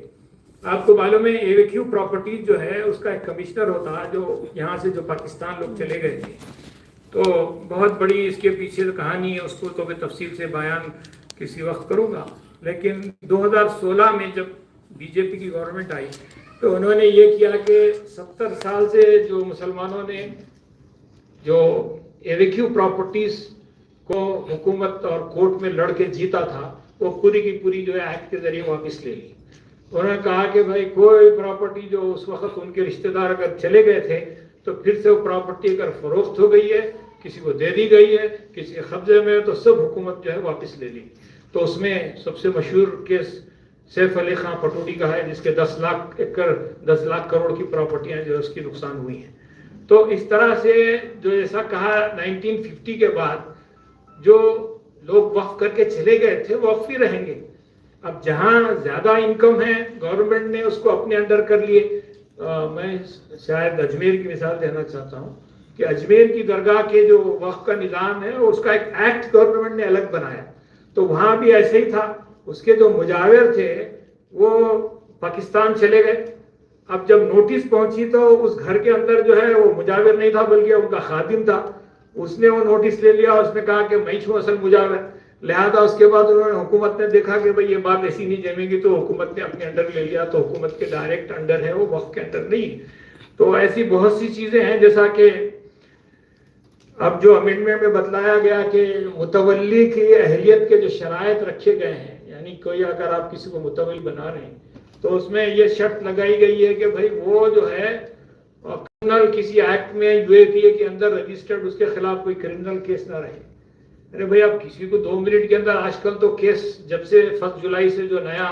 آپ کو معلوم ہے ایویکیو پراپرٹیز جو ہے اس کا ایک کمشنر ہوتا ہے جو یہاں سے جو پاکستان لوگ چلے گئے تھے. تو بہت بڑی اس کے پیچھے کہانی ہے، اس کو تو میں تفصیل سے بیان کسی وقت کروں گا. لیکن 2016 میں جب بی جے پی کی گورنمنٹ آئی تو انہوں نے یہ کیا کہ 70 سال سے جو مسلمانوں نے جو ایویکیو پراپرٹیز کو حکومت اور کورٹ میں لڑ کے جیتا تھا وہ پوری کی پوری جو ہے ایکٹ کے ذریعے واپس لے لی. انہوں نے کہا کہ بھائی کوئی پراپرٹی جو اس وقت ان کے رشتہ دار اگر چلے گئے تھے تو پھر سے وہ پراپرٹی اگر فروخت ہو گئی ہے، کسی کو دے دی گئی ہے، کسی کے قبضے میں ہے، تو سب حکومت جو ہے واپس لے لی۔ تو اس میں سب سے مشہور کیس سیف علی خان پٹوڑی کا ہے، جس کے 10 لاکھ ایکڑ 10 لاکھ کروڑ کی پراپرٹیاں جو اس کی نقصان ہوئی ہیں۔ تو اس طرح سے جو ایسا کہا 1950 کے بعد جو لوگ وقف کر کے چلے گئے تھے وہ وقف ہی رہیں گے۔ اب جہاں زیادہ انکم ہے گورنمنٹ نے اس کو اپنے انڈر کر لیے۔ میں شاید اجمیر کی مثال دینا چاہتا ہوں کہ اجمیر کی درگاہ کے جو وقف کا نظام ہے اس کا ایک ایکٹ گورنمنٹ نے الگ بنایا، تو وہاں بھی ایسے ہی تھا۔ اس کے جو مجاور تھے وہ پاکستان چلے گئے۔ اب جب نوٹس پہنچی تو اس گھر کے اندر جو ہے وہ مجاور نہیں تھا بلکہ ان کا خادم تھا، اس نے وہ نوٹس لے لیا، اس نے کہا کہ میں ہوں اصل مجاور۔ لہذا اس کے بعد انہوں نے حکومت نے دیکھا کہ بھئی یہ بات ایسی نہیں جمے گی، تو حکومت نے اپنے انڈر لے لیا، تو حکومت کے ڈائریکٹ انڈر ہے، وہ وقف کے انڈر نہیں۔ تو ایسی بہت سی چیزیں ہیں، جیسا کہ اب جو امینڈمنٹ میں بتلایا گیا کہ متولی کی اہلیت کے جو شرائط رکھے گئے ہیں، یعنی کوئی اگر آپ کسی کو متولی بنا رہے ہیں تو اس میں یہ شرط لگائی گئی ہے کہ بھئی وہ جو ہے کرمنل کسی ایکٹ میں یو اے پی اے کے اندر رجسٹرڈ، اس کے خلاف کوئی کرمنل کیس نہ رہے۔ ارے بھئی اب کسی کو 2 منٹ کے اندر، آج کل تو کیس جب سے 1 جولائی سے جو نیا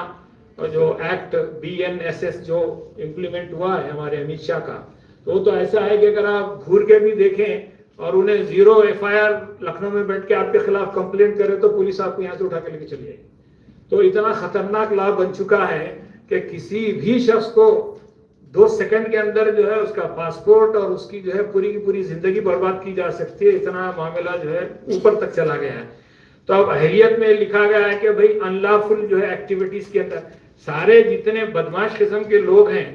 جو ایکٹ BNSS جو امپلیمنٹ ہوا ہے ہمارے امت شاہ کا، تو وہ تو ایسا ہے کہ اگر آپ گھور کے بھی دیکھیں اور انہیں 0 FIR لکھنؤ میں بیٹھ کے آپ کے خلاف کمپلینٹ کرے تو پولیس آپ کو یہاں سے اٹھا کے لے کے چلی جائے گی۔ تو اتنا خطرناک لا بن چکا ہے کہ کسی بھی شخص کو 2 سیکنڈ کے اندر جو ہے اس کا پاسپورٹ اور اس کی جو ہے پوری کی پوری زندگی برباد کی جا سکتی ہے۔ اتنا معاملہ جو ہے اوپر تک چلا گیا ہے۔ تو اب اہلیت میں لکھا گیا ہے کہ بھئی انلافل جو ہے ایکٹیویٹیز کے اندر سارے جتنے بدماش قسم کے لوگ ہیں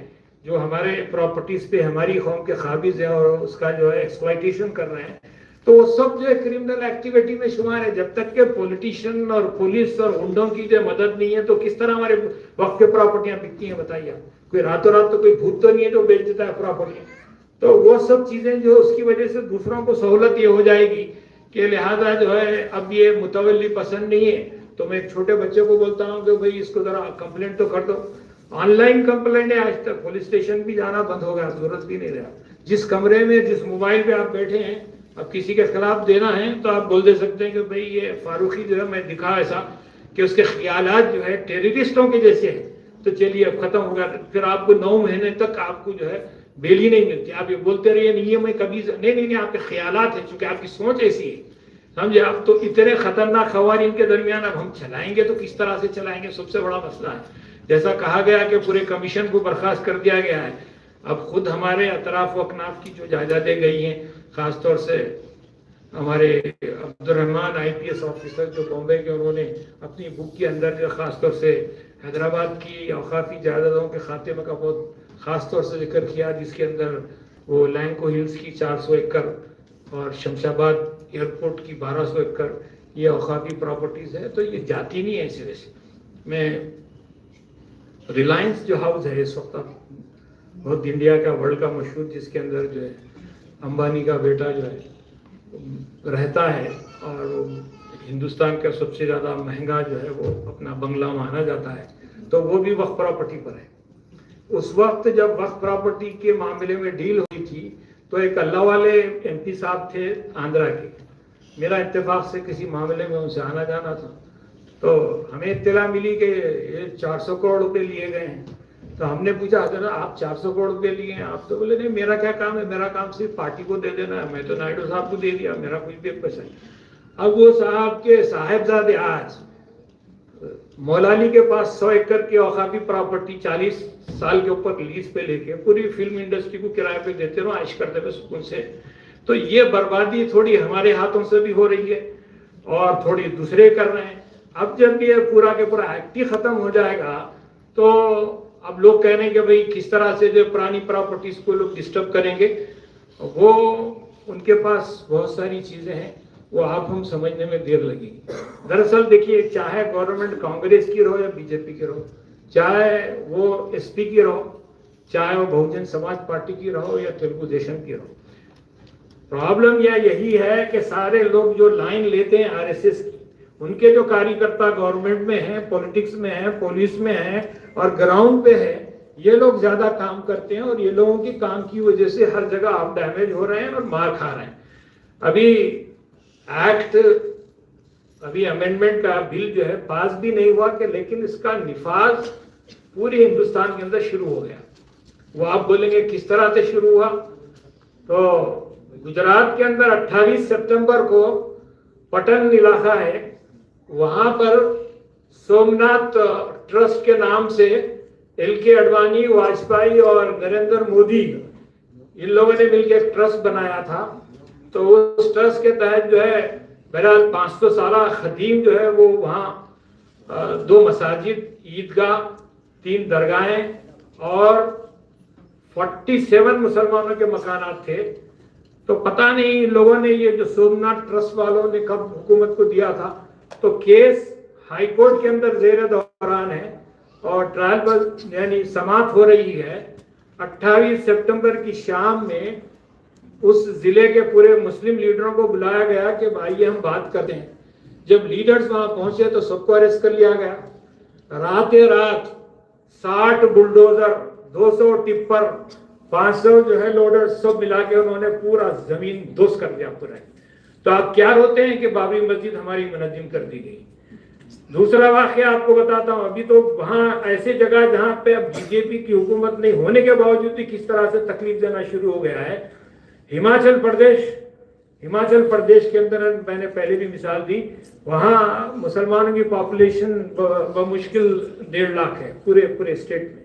جو ہمارے پراپرٹیز پہ ہماری قوم کے قابض ہیں اور اس کا جو ہے ایکسپلائٹیشن کر رہے ہیں، تو وہ سب جو ہے کرمنل ایکٹیویٹی میں شمار ہے۔ جب تک کہ پولیٹیشین اور پولیس اور گنڈوں کی جو مدد نہیں ہے تو کس طرح ہمارے وقف کے پراپرٹیاں بکتی ہیں بتائیے آپ؟ کوئی راتوں رات تو کوئی بھوت تو نہیں ہے جو بیچ دیتا ہے پراپرٹی۔ تو وہ سب چیزیں جو اس کی وجہ سے دوسروں کو سہولت یہ ہو جائے گی کہ لہذا جو ہے اب یہ متولی پسند نہیں ہے، تو میں ایک چھوٹے بچے کو بولتا ہوں کہ بھئی اس کو ذرا کمپلینٹ تو کر دو۔ آن لائن کمپلینٹ ہے، آج تک پولیس اسٹیشن بھی جانا بند ہو گیا، ضرورت بھی نہیں رہا۔ جس کمرے میں جس موبائل پہ آپ بیٹھے ہیں، اب کسی کے خلاف دینا ہے تو آپ بول دے سکتے ہیں کہ بھئی یہ فاروقی جو ہے میں دکھا ایسا کہ اس کے خیالات جو ہے ٹیررسٹوں کے جیسے ہیں، تو چلیے اب ختم ہو گیا۔ پھر آپ کو 9 مہینے تک آپ کو جو ہے بیل ہی نہیں ملتی۔ آپ یہ بولتے رہیے نہیں میں کبھی نہیں، آپ کے خیالات ہیں، چونکہ آپ کی سوچ ایسی ہے، سمجھے آپ؟ تو اتنے خطرناک قوانین کے درمیان اب ہم چلائیں گے تو کس طرح سے چلائیں گے؟ سب سے بڑا مسئلہ ہے۔ جیسا کہا گیا کہ پورے کمیشن کو برخاست کر دیا گیا ہے، اب خود ہمارے اطراف و اکناف کی جو جائیدادیں گئی ہیں، خاص طور سے ہمارے عبدالرحمان IPS آفیسر جو بامبے کے، انہوں نے اپنی بک کے اندر جو خاص طور سے حیدرآباد کی اوقافی جائیدادوں کے خاتمے کا بہت خاص طور سے ذکر کیا، جس کے اندر وہ لینکو ہلز کی 400 ایکڑ اور شمشاباد ایئرپورٹ کی 1200 ایکڑ یہ اوقافی پراپرٹیز ہے۔ تو یہ جاتی نہیں ہے اس وجہ سے۔ میں ریلائنس جو ہاؤس ہے اس وقت بہت انڈیا کا ورلڈ کا مشہور، جس کے اندر جو ہے امبانی کا بیٹا جو ہے رہتا ہے، اور ہندوستان کا سب سے زیادہ مہنگا جو ہے وہ اپنا بنگلہ مانا جاتا ہے، تو وہ بھی وقف پراپرٹی پر ہے۔ اس وقت جب وقف پراپرٹی کے معاملے میں ڈیل ہوئی تھی تو ایک اللہ والے MP صاحب تھے آندھرا کے، میرا اتفاق سے کسی معاملے میں ان سے آنا جانا تھا، تو ہمیں اطلاع ملی کہ یہ 400 کروڑ روپے لیے گئے ہیں۔ تو ہم نے پوچھا حضرت آپ 400 کروڑ روپے لیے ہیں؟ آپ تو بولے نہیں میرا کیا کام ہے، میرا کام صرف پارٹی کو دے دینا ہے، میں تو نائیڈو صاحب کو دے دیا، میرا کچھ بھی پیسہ نہیں۔ اب وہ صاحب کے صاحبزادے آج مولا علی کے پاس 100 ایکڑ کی اوقافی پراپرٹی 40 سال کے اوپر لیز پہ لے کے پوری فلم انڈسٹری کو کرائے پہ دیتے رہو، عائش کرتے ہوئے سکون سے۔ تو یہ بربادی تھوڑی ہمارے ہاتھوں سے بھی ہو رہی ہے اور تھوڑی دوسرے کر رہے ہیں۔ اب جب یہ پورا کے پورا ایکٹ ہی ختم ہو جائے گا تو اب لوگ کہہ رہے ہیں کہ بھئی کس طرح سے جو پرانی پراپرٹیز کو لوگ ڈسٹرب کریں گے، وہ ان کے پاس بہت ساری چیزیں ہیں، وہ آپ ہم سمجھنے میں دیر لگے گی۔ دراصل دیکھیے، چاہے گورنمنٹ کانگریس کی رہو یا BJP کی رہو، چاہے وہ SP کی رہو، چاہے وہ بہوجن سماج پارٹی کی رہو یا تلگو دیشم کی رہو، پرابلم یہی ہے کہ سارے لوگ جو لائن لیتے ہیں RSS کی، ان کے جو کاریکرتا گورنمنٹ میں ہیں، پولیٹکس میں ہیں، پولیس میں ہیں اور گراؤنڈ پہ ہے، یہ لوگ زیادہ کام کرتے ہیں اور یہ لوگوں کی کام کی وجہ سے ہر جگہ آپ ڈیمیج ہو رہے ہیں اور مار کھا رہے ہیں. ابھی ایکٹ، ابھی امینڈمنٹ کا بل جو ہے پاس بھی نہیں ہوا کہ لیکن اس کا نفاذ پورے ہندوستان کے اندر شروع ہو گیا. وہ آپ بولیں گے کس طرح سے شروع ہوا؟ تو گجرات کے اندر 28 سپتمبر کو پٹن علاقہ ہے، وہاں پر سومناتھ ٹرسٹ کے نام سے ایل کے اڈوانی، واجپئی اور نریندر مودی ان لوگوں نے مل کے ایک ٹرسٹ بنایا تھا. تو اس ٹرسٹ کے تحت جو ہے بہرحال 500 سالہ قدیم جو ہے وہ وہاں 2 مساجد، عیدگاہ، 3 درگاہیں اور 47 مسلمانوں کے مکانات تھے. تو پتہ نہیں ان لوگوں نے یہ جو سومناتھ ٹرسٹ والوں نے کب حکومت کو دیا تھا. تو کیس ہائی کورٹ کے اندر زیر دوران ہے اور ٹرائل پر یعنی سماعت ہو رہی ہے. 28 سپتمبر کی شام میں اس ضلع کے پورے مسلم لیڈروں کو بلایا گیا کہ بھائی ہم بات کرتے ہیں. جب لیڈرز وہاں پہنچے تو سب کو اریسٹ کر لیا گیا. رات 60 بلڈوزر، 200 ٹپر، 500 جو ہے لوڈر سب ملا کے انہوں نے پورا زمین دوست کر دیا پورا. تو آپ کیا روتے ہیں کہ بابری مسجد ہماری منہدم کر دی گئی. دوسرا واقعہ آپ کو بتاتا ہوں. ابھی تو وہاں ایسے جگہ جہاں پہ اب بی جے پی کی حکومت نہیں ہونے کے باوجود بھی کس طرح سے تکلیف دینا شروع ہو گیا ہے. ہماچل پردیش کے اندر میں نے پہلے بھی مثال دی، وہاں مسلمانوں کی پاپولیشن بمشکل 1.5 لاکھ ہے پورے اسٹیٹ میں،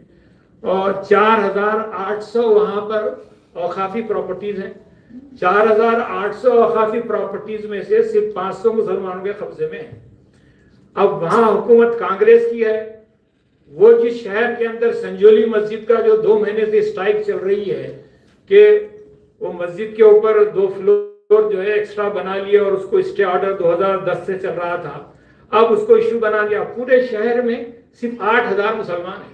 اور 4800 وہاں پر اوقافی پراپرٹیز ہیں. 4800 اوقافی پراپرٹیز میں سے صرف 500 مسلمانوں کے قبضے میں ہیں. اب وہاں حکومت کانگریس کی ہے. وہ جس شہر کے اندر سنجولی مسجد کا جو 2 مہینے سے اسٹرائک چل رہی ہے کہ وہ مسجد کے اوپر 2 فلور جو ہے ایکسٹرا بنا لیا اور اس کو اسٹے آرڈر 2010 سے چل رہا تھا، اب اس کو ایشو بنا لیا. پورے شہر میں صرف 8000 مسلمان ہیں.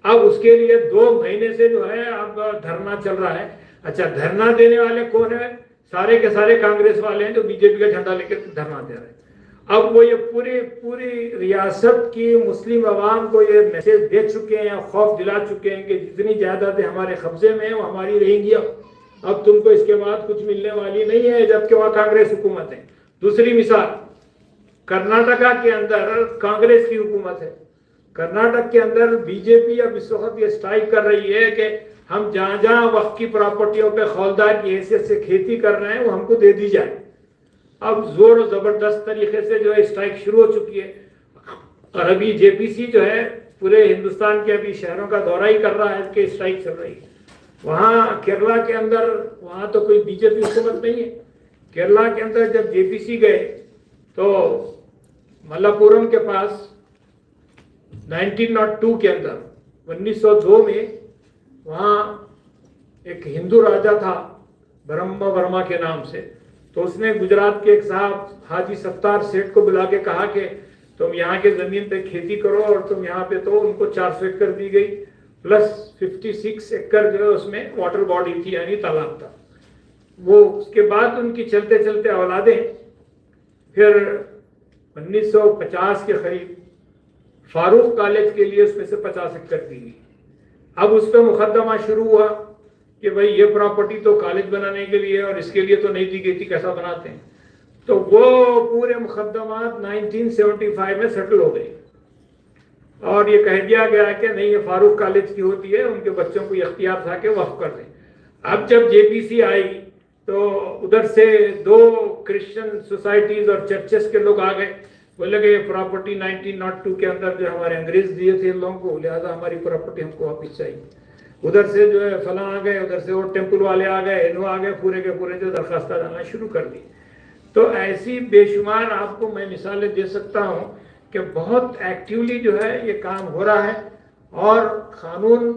اب اس کے لیے 2 مہینے سے جو ہے اب دھرنا چل رہا ہے. اچھا، دھرنا دینے والے کون ہیں؟ سارے کے سارے کانگریس والے ہیں جو بی جے پی کا جھنڈا لے کے دھرنا دے رہے ہیں. اب وہ یہ پوری ریاست کی مسلم عوام کو یہ میسج دے چکے ہیں، خوف دلا چکے ہیں کہ جتنی جائیدادیں ہمارے قبضے میں ہیں وہ ہماری رہیں گی، اب تم کو اس کے بعد کچھ ملنے والی نہیں ہے، جبکہ وہاں کانگریس حکومت ہے. دوسری مثال، کرناٹکا کے اندر کانگریس کی حکومت ہے. کرناٹک کے اندر بی جے پی اب اس وقت یہ اسٹرائک کر رہی ہے کہ ہم جہاں جہاں وقت کی پراپرٹیوں پہ خولدار کی حیثیت سے کھیتی کر رہے ہیں وہ ہم کو دے دی جائے. اب زور و زبردست طریقے سے جو ہے اسٹرائک شروع ہو چکی ہے. اور ابھی جے پی سی جو ہے پورے ہندوستان کے ابھی شہروں کا دورہ ہی کر رہا ہے کہ اسٹرائک چل رہی ہے. وہاں کیرلا کے اندر، وہاں تو کوئی بی جے پی حکومت نہیں ہے. کیرلا کے اندر جب جے پی سی گئے تو ملاپورم کے پاس 1902 کے اندر 1902 میں وہاں ایک ہندو راجا تھا برہما ورما کے نام سے. تو اس نے گجرات کے ایک صاحب حاجی ستار سیٹھ کو بلا کے کہا کہ تم یہاں کے زمین پہ کھیتی کرو، اور تم یہاں پہ، تو ان کو 400 ایکڑ دی گئی پلس 56 ایکڑ جو ہے اس میں واٹر باڈی تھی یعنی تالاب تھا. وہ اس کے بعد ان کی چلتے چلتے اولادیں پھر 1950 کے قریب فاروق کالج کے لیے اس میں سے 50 ایکڑ دی گئی. اب اس پہ مقدمہ شروع ہوا کہ بھئی یہ پراپرٹی تو کالج بنانے کے لیے اور اس کے لیے تو نہیں دی گئی تھی، کیسا بناتے ہیں. تو وہ پورے مقدمات 1975 میں سیٹل ہو گئے اور یہ کہہ دیا گیا کہ نہیں یہ فاروق کالج کی ہوتی ہے، ان کے بچوں کو یہ اختیار تھا کہ وقف کر دیں. اب جب جے پی سی آئی تو ادھر سے 2 کرسچن سوسائٹیز اور چرچز کے لوگ آ گئے، بولے کہ یہ پراپرٹی 1902 کے اندر جو ہمارے انگریز دیے تھے ان لوگوں کو، لہٰذا ہماری پراپرٹی ہم کو واپس چاہیے. ادھر سے جو ہے فلاں آ گئے، ادھر سے وہ ٹیمپل والے آ گئے، انہوں آ گئے، پورے کے پورے جو درخواستہ ڈالنا شروع کر دی. تو ایسی بے شمار آپ کو میں مثالیں دے سکتا ہوں کہ بہت ایکٹیولی جو ہے یہ کام ہو رہا ہے، اور قانون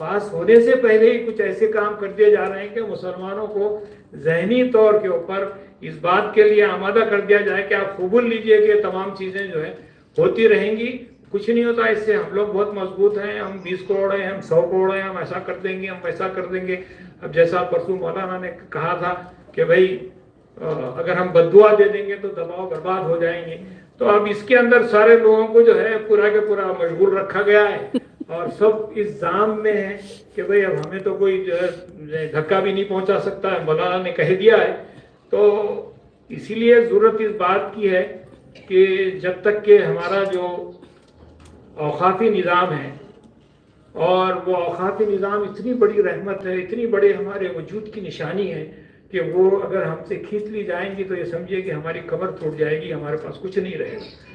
پاس ہونے سے پہلے ہی کچھ ایسے کام کر دیے جا رہے ہیں کہ مسلمانوں کو ذہنی طور کے اوپر اس بات کے لیے آمادہ کر دیا جائے کہ آپ قبول لیجئے کہ تمام چیزیں جو ہے ہوتی رہیں گی، کچھ نہیں ہوتا اس سے، ہم لوگ بہت مضبوط ہیں، ہم 20 کروڑ ہیں، ہم 100 کروڑ ہیں، ہم ایسا کر دیں گے، ہم ویسا کر دیں گے. اب جیسا پرسوں مولانا نے کہا تھا کہ بھائی اگر ہم بد دعا دے دیں گے تو دباؤ برباد ہو جائیں گے. تو اب اس کے اندر سارے لوگوں کو جو ہے پورا کے پورا مشغول رکھا گیا ہے اور سب اس ذام میں ہے کہ بھئی اب ہمیں تو کوئی جو ہے دھکا بھی نہیں پہنچا سکتا ہے، مولانا نے کہہ دیا ہے. تو اسی لیے ضرورت اس بات کی ہے کہ جب تک کہ ہمارا جو اوقافی نظام ہے، اور وہ اوقافی نظام اتنی بڑی رحمت ہے، اتنی بڑے ہمارے وجود کی نشانی ہے کہ وہ اگر ہم سے کھینچ لی جائیں گی تو یہ سمجھے کہ ہماری کمر ٹوٹ جائے گی، ہمارے پاس کچھ نہیں رہے گا.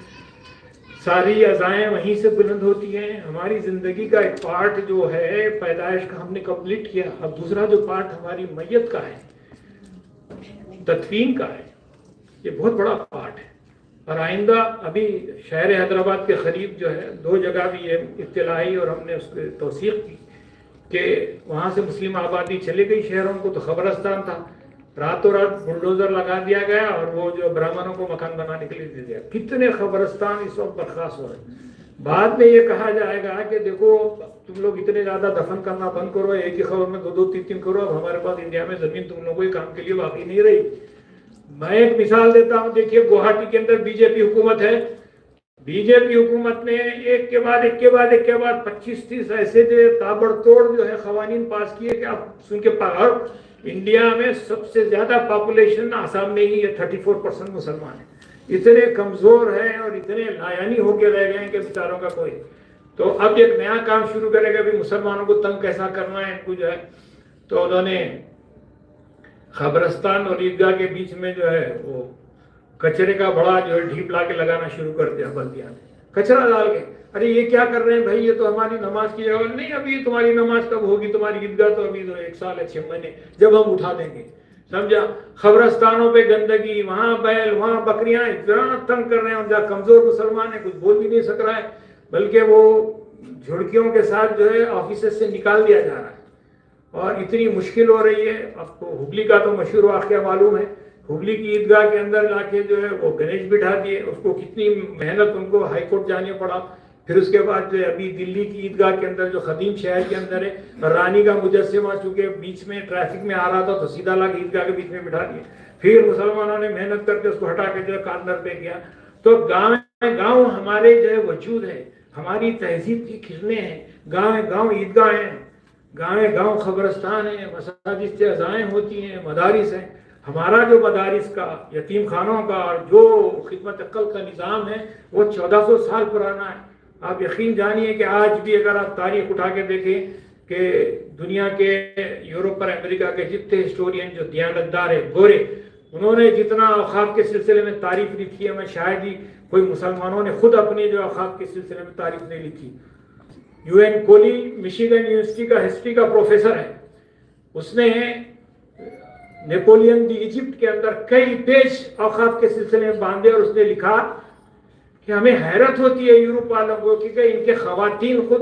ساری عزائیں وہیں سے بلند ہوتی ہیں. ہماری زندگی کا ایک پارٹ جو ہے پیدائش کا ہم نے کمپلیٹ کیا. اب دوسرا جو پارٹ ہماری میت کا ہے، تدفین کا ہے، یہ بہت بڑا پارٹ ہے. اور آئندہ ابھی شہر حیدرآباد کے قریب جو ہے 2 جگہ بھی یہ اطلاع آئی اور ہم نے اس کی توثیق کی کہ وہاں سے مسلم آبادی چلے گئی شہروں کو. تو قبرستان تھا، راتوں رات بلڈوزر لگا دیا گیا اور وہ جو برہمنوں کو مکان بنانے کے لیے دے دیا. کتنے قبرستان اس وقت برخاست ہو رہے ہیں. بعد میں یہ کہا جائے گا کہ دیکھو تم لوگ اتنے زیادہ دفن کرنا بند کرو، ایک ہی قبر میں 2 3 کرو. اب ہمارے پاس انڈیا میں زمین تم لوگوں کے کام کے لیے باقی نہیں رہی. میں ایک مثال دیتا ہوں. دیکھیے گوہاٹی کے اندر بی جے پی حکومت ہے. بی جے پی حکومت نے ایک کے بعد 25-30 ایسے جو تابڑ توڑ جو ہے قوانین پاس کیے کہ آپ سن کے پاگل. انڈیا میں سب سے زیادہ پاپولیشن آسام میں ہی 34% مسلمان ہیں. اتنے کمزور ہیں اور اتنے لایانی ہو کے رہ گئے ہیں کہ بیچاروں کا کوئی. تو اب ایک نیا کام شروع کرے گا بھی مسلمانوں کو تنگ کیسا کرنا ہے ان کو جو ہے. تو انہوں نے قبرستان اور عیدگاہ کے بیچ میں جو ہے وہ کچرے کا بڑا جو ہے ڈھیپ لا کے لگانا شروع کر دیا. بلدیہ نے کچرا ڈال کے. ارے یہ کیا کر رہے ہیں بھائی، یہ تو ہماری نماز کی جگہ نہیں. ابھی تمہاری نماز کب ہوگی؟ تمہاری عیدگاہ تو ابھی 1 سال 6 مہینے جب ہم اٹھا دیں گے. سمجھا؟ قبرستانوں پہ گندگی، وہاں بیل، وہاں بکریاں، اتنا تنگ کر رہے ہیں. اور جہاں کمزور مسلمان ہے کچھ بول بھی نہیں سک رہا ہے، بلکہ وہ جھڑکیوں کے ساتھ جو ہے آفیسز سے نکال دیا جا رہا ہے. اور اتنی مشکل ہو رہی ہے. آپ کو ہبلی کا تو مشہور واقعہ معلوم ہے. ہبلی کی عیدگاہ کے اندر لا کے جو ہے وہ گنیش بٹھا دیے. اس کو کتنی محنت ان کو ہائی کورٹ جانے پڑا. پھر اس کے بعد جو ہے ابھی دلی کی عیدگاہ کے اندر جو قدیم شہر کے اندر ہے، رانی کا مجسمہ چونکہ بیچ میں ٹریفک میں آ رہا تھا تو سیدھا لا کے عیدگاہ کے بیچ میں بٹھا دیے. پھر مسلمانوں نے محنت کر کے اس کو ہٹا کے جو ہے کارنر پہ کیا. تو گاؤں ہمارے جو ہے وجود ہے، ہماری تہذیب کی کرنیں ہیں. گاؤں عیدگاہ ہیں، گاؤں قبرستان ہیں، مساجد سے عزائیں ہوتی ہیں، مدارس ہیں. ہمارا جو مدارس کا، یتیم خانوں کا اور جو خدمت عقل کا نظام ہے وہ 1400 سال پرانا ہے. آپ یقین جانیے کہ آج بھی اگر آپ تاریخ اٹھا کے دیکھیں کہ دنیا کے یورپ اور امریکہ کے جتنے ہسٹورین جو دیانتدار ہیں گورے، انہوں نے جتنا اوقاف کے سلسلے میں تعریف لکھی ہے، میں شاید ہی کوئی مسلمانوں نے خود اپنے جو اوقاف کے سلسلے میں تعریف نہیں لکھی. You N Kohli Michigan university کا ہسٹری کا پروفیسر ہے. اس نے نیپولین دی ایجپٹ کے اندر کئی پیج اوقاف کے سلسلے میں باندھے اور اس نے لکھا کہ ہمیں حیرت ہوتی ہے یورپ والوں کو کہ ان کے خواتین خود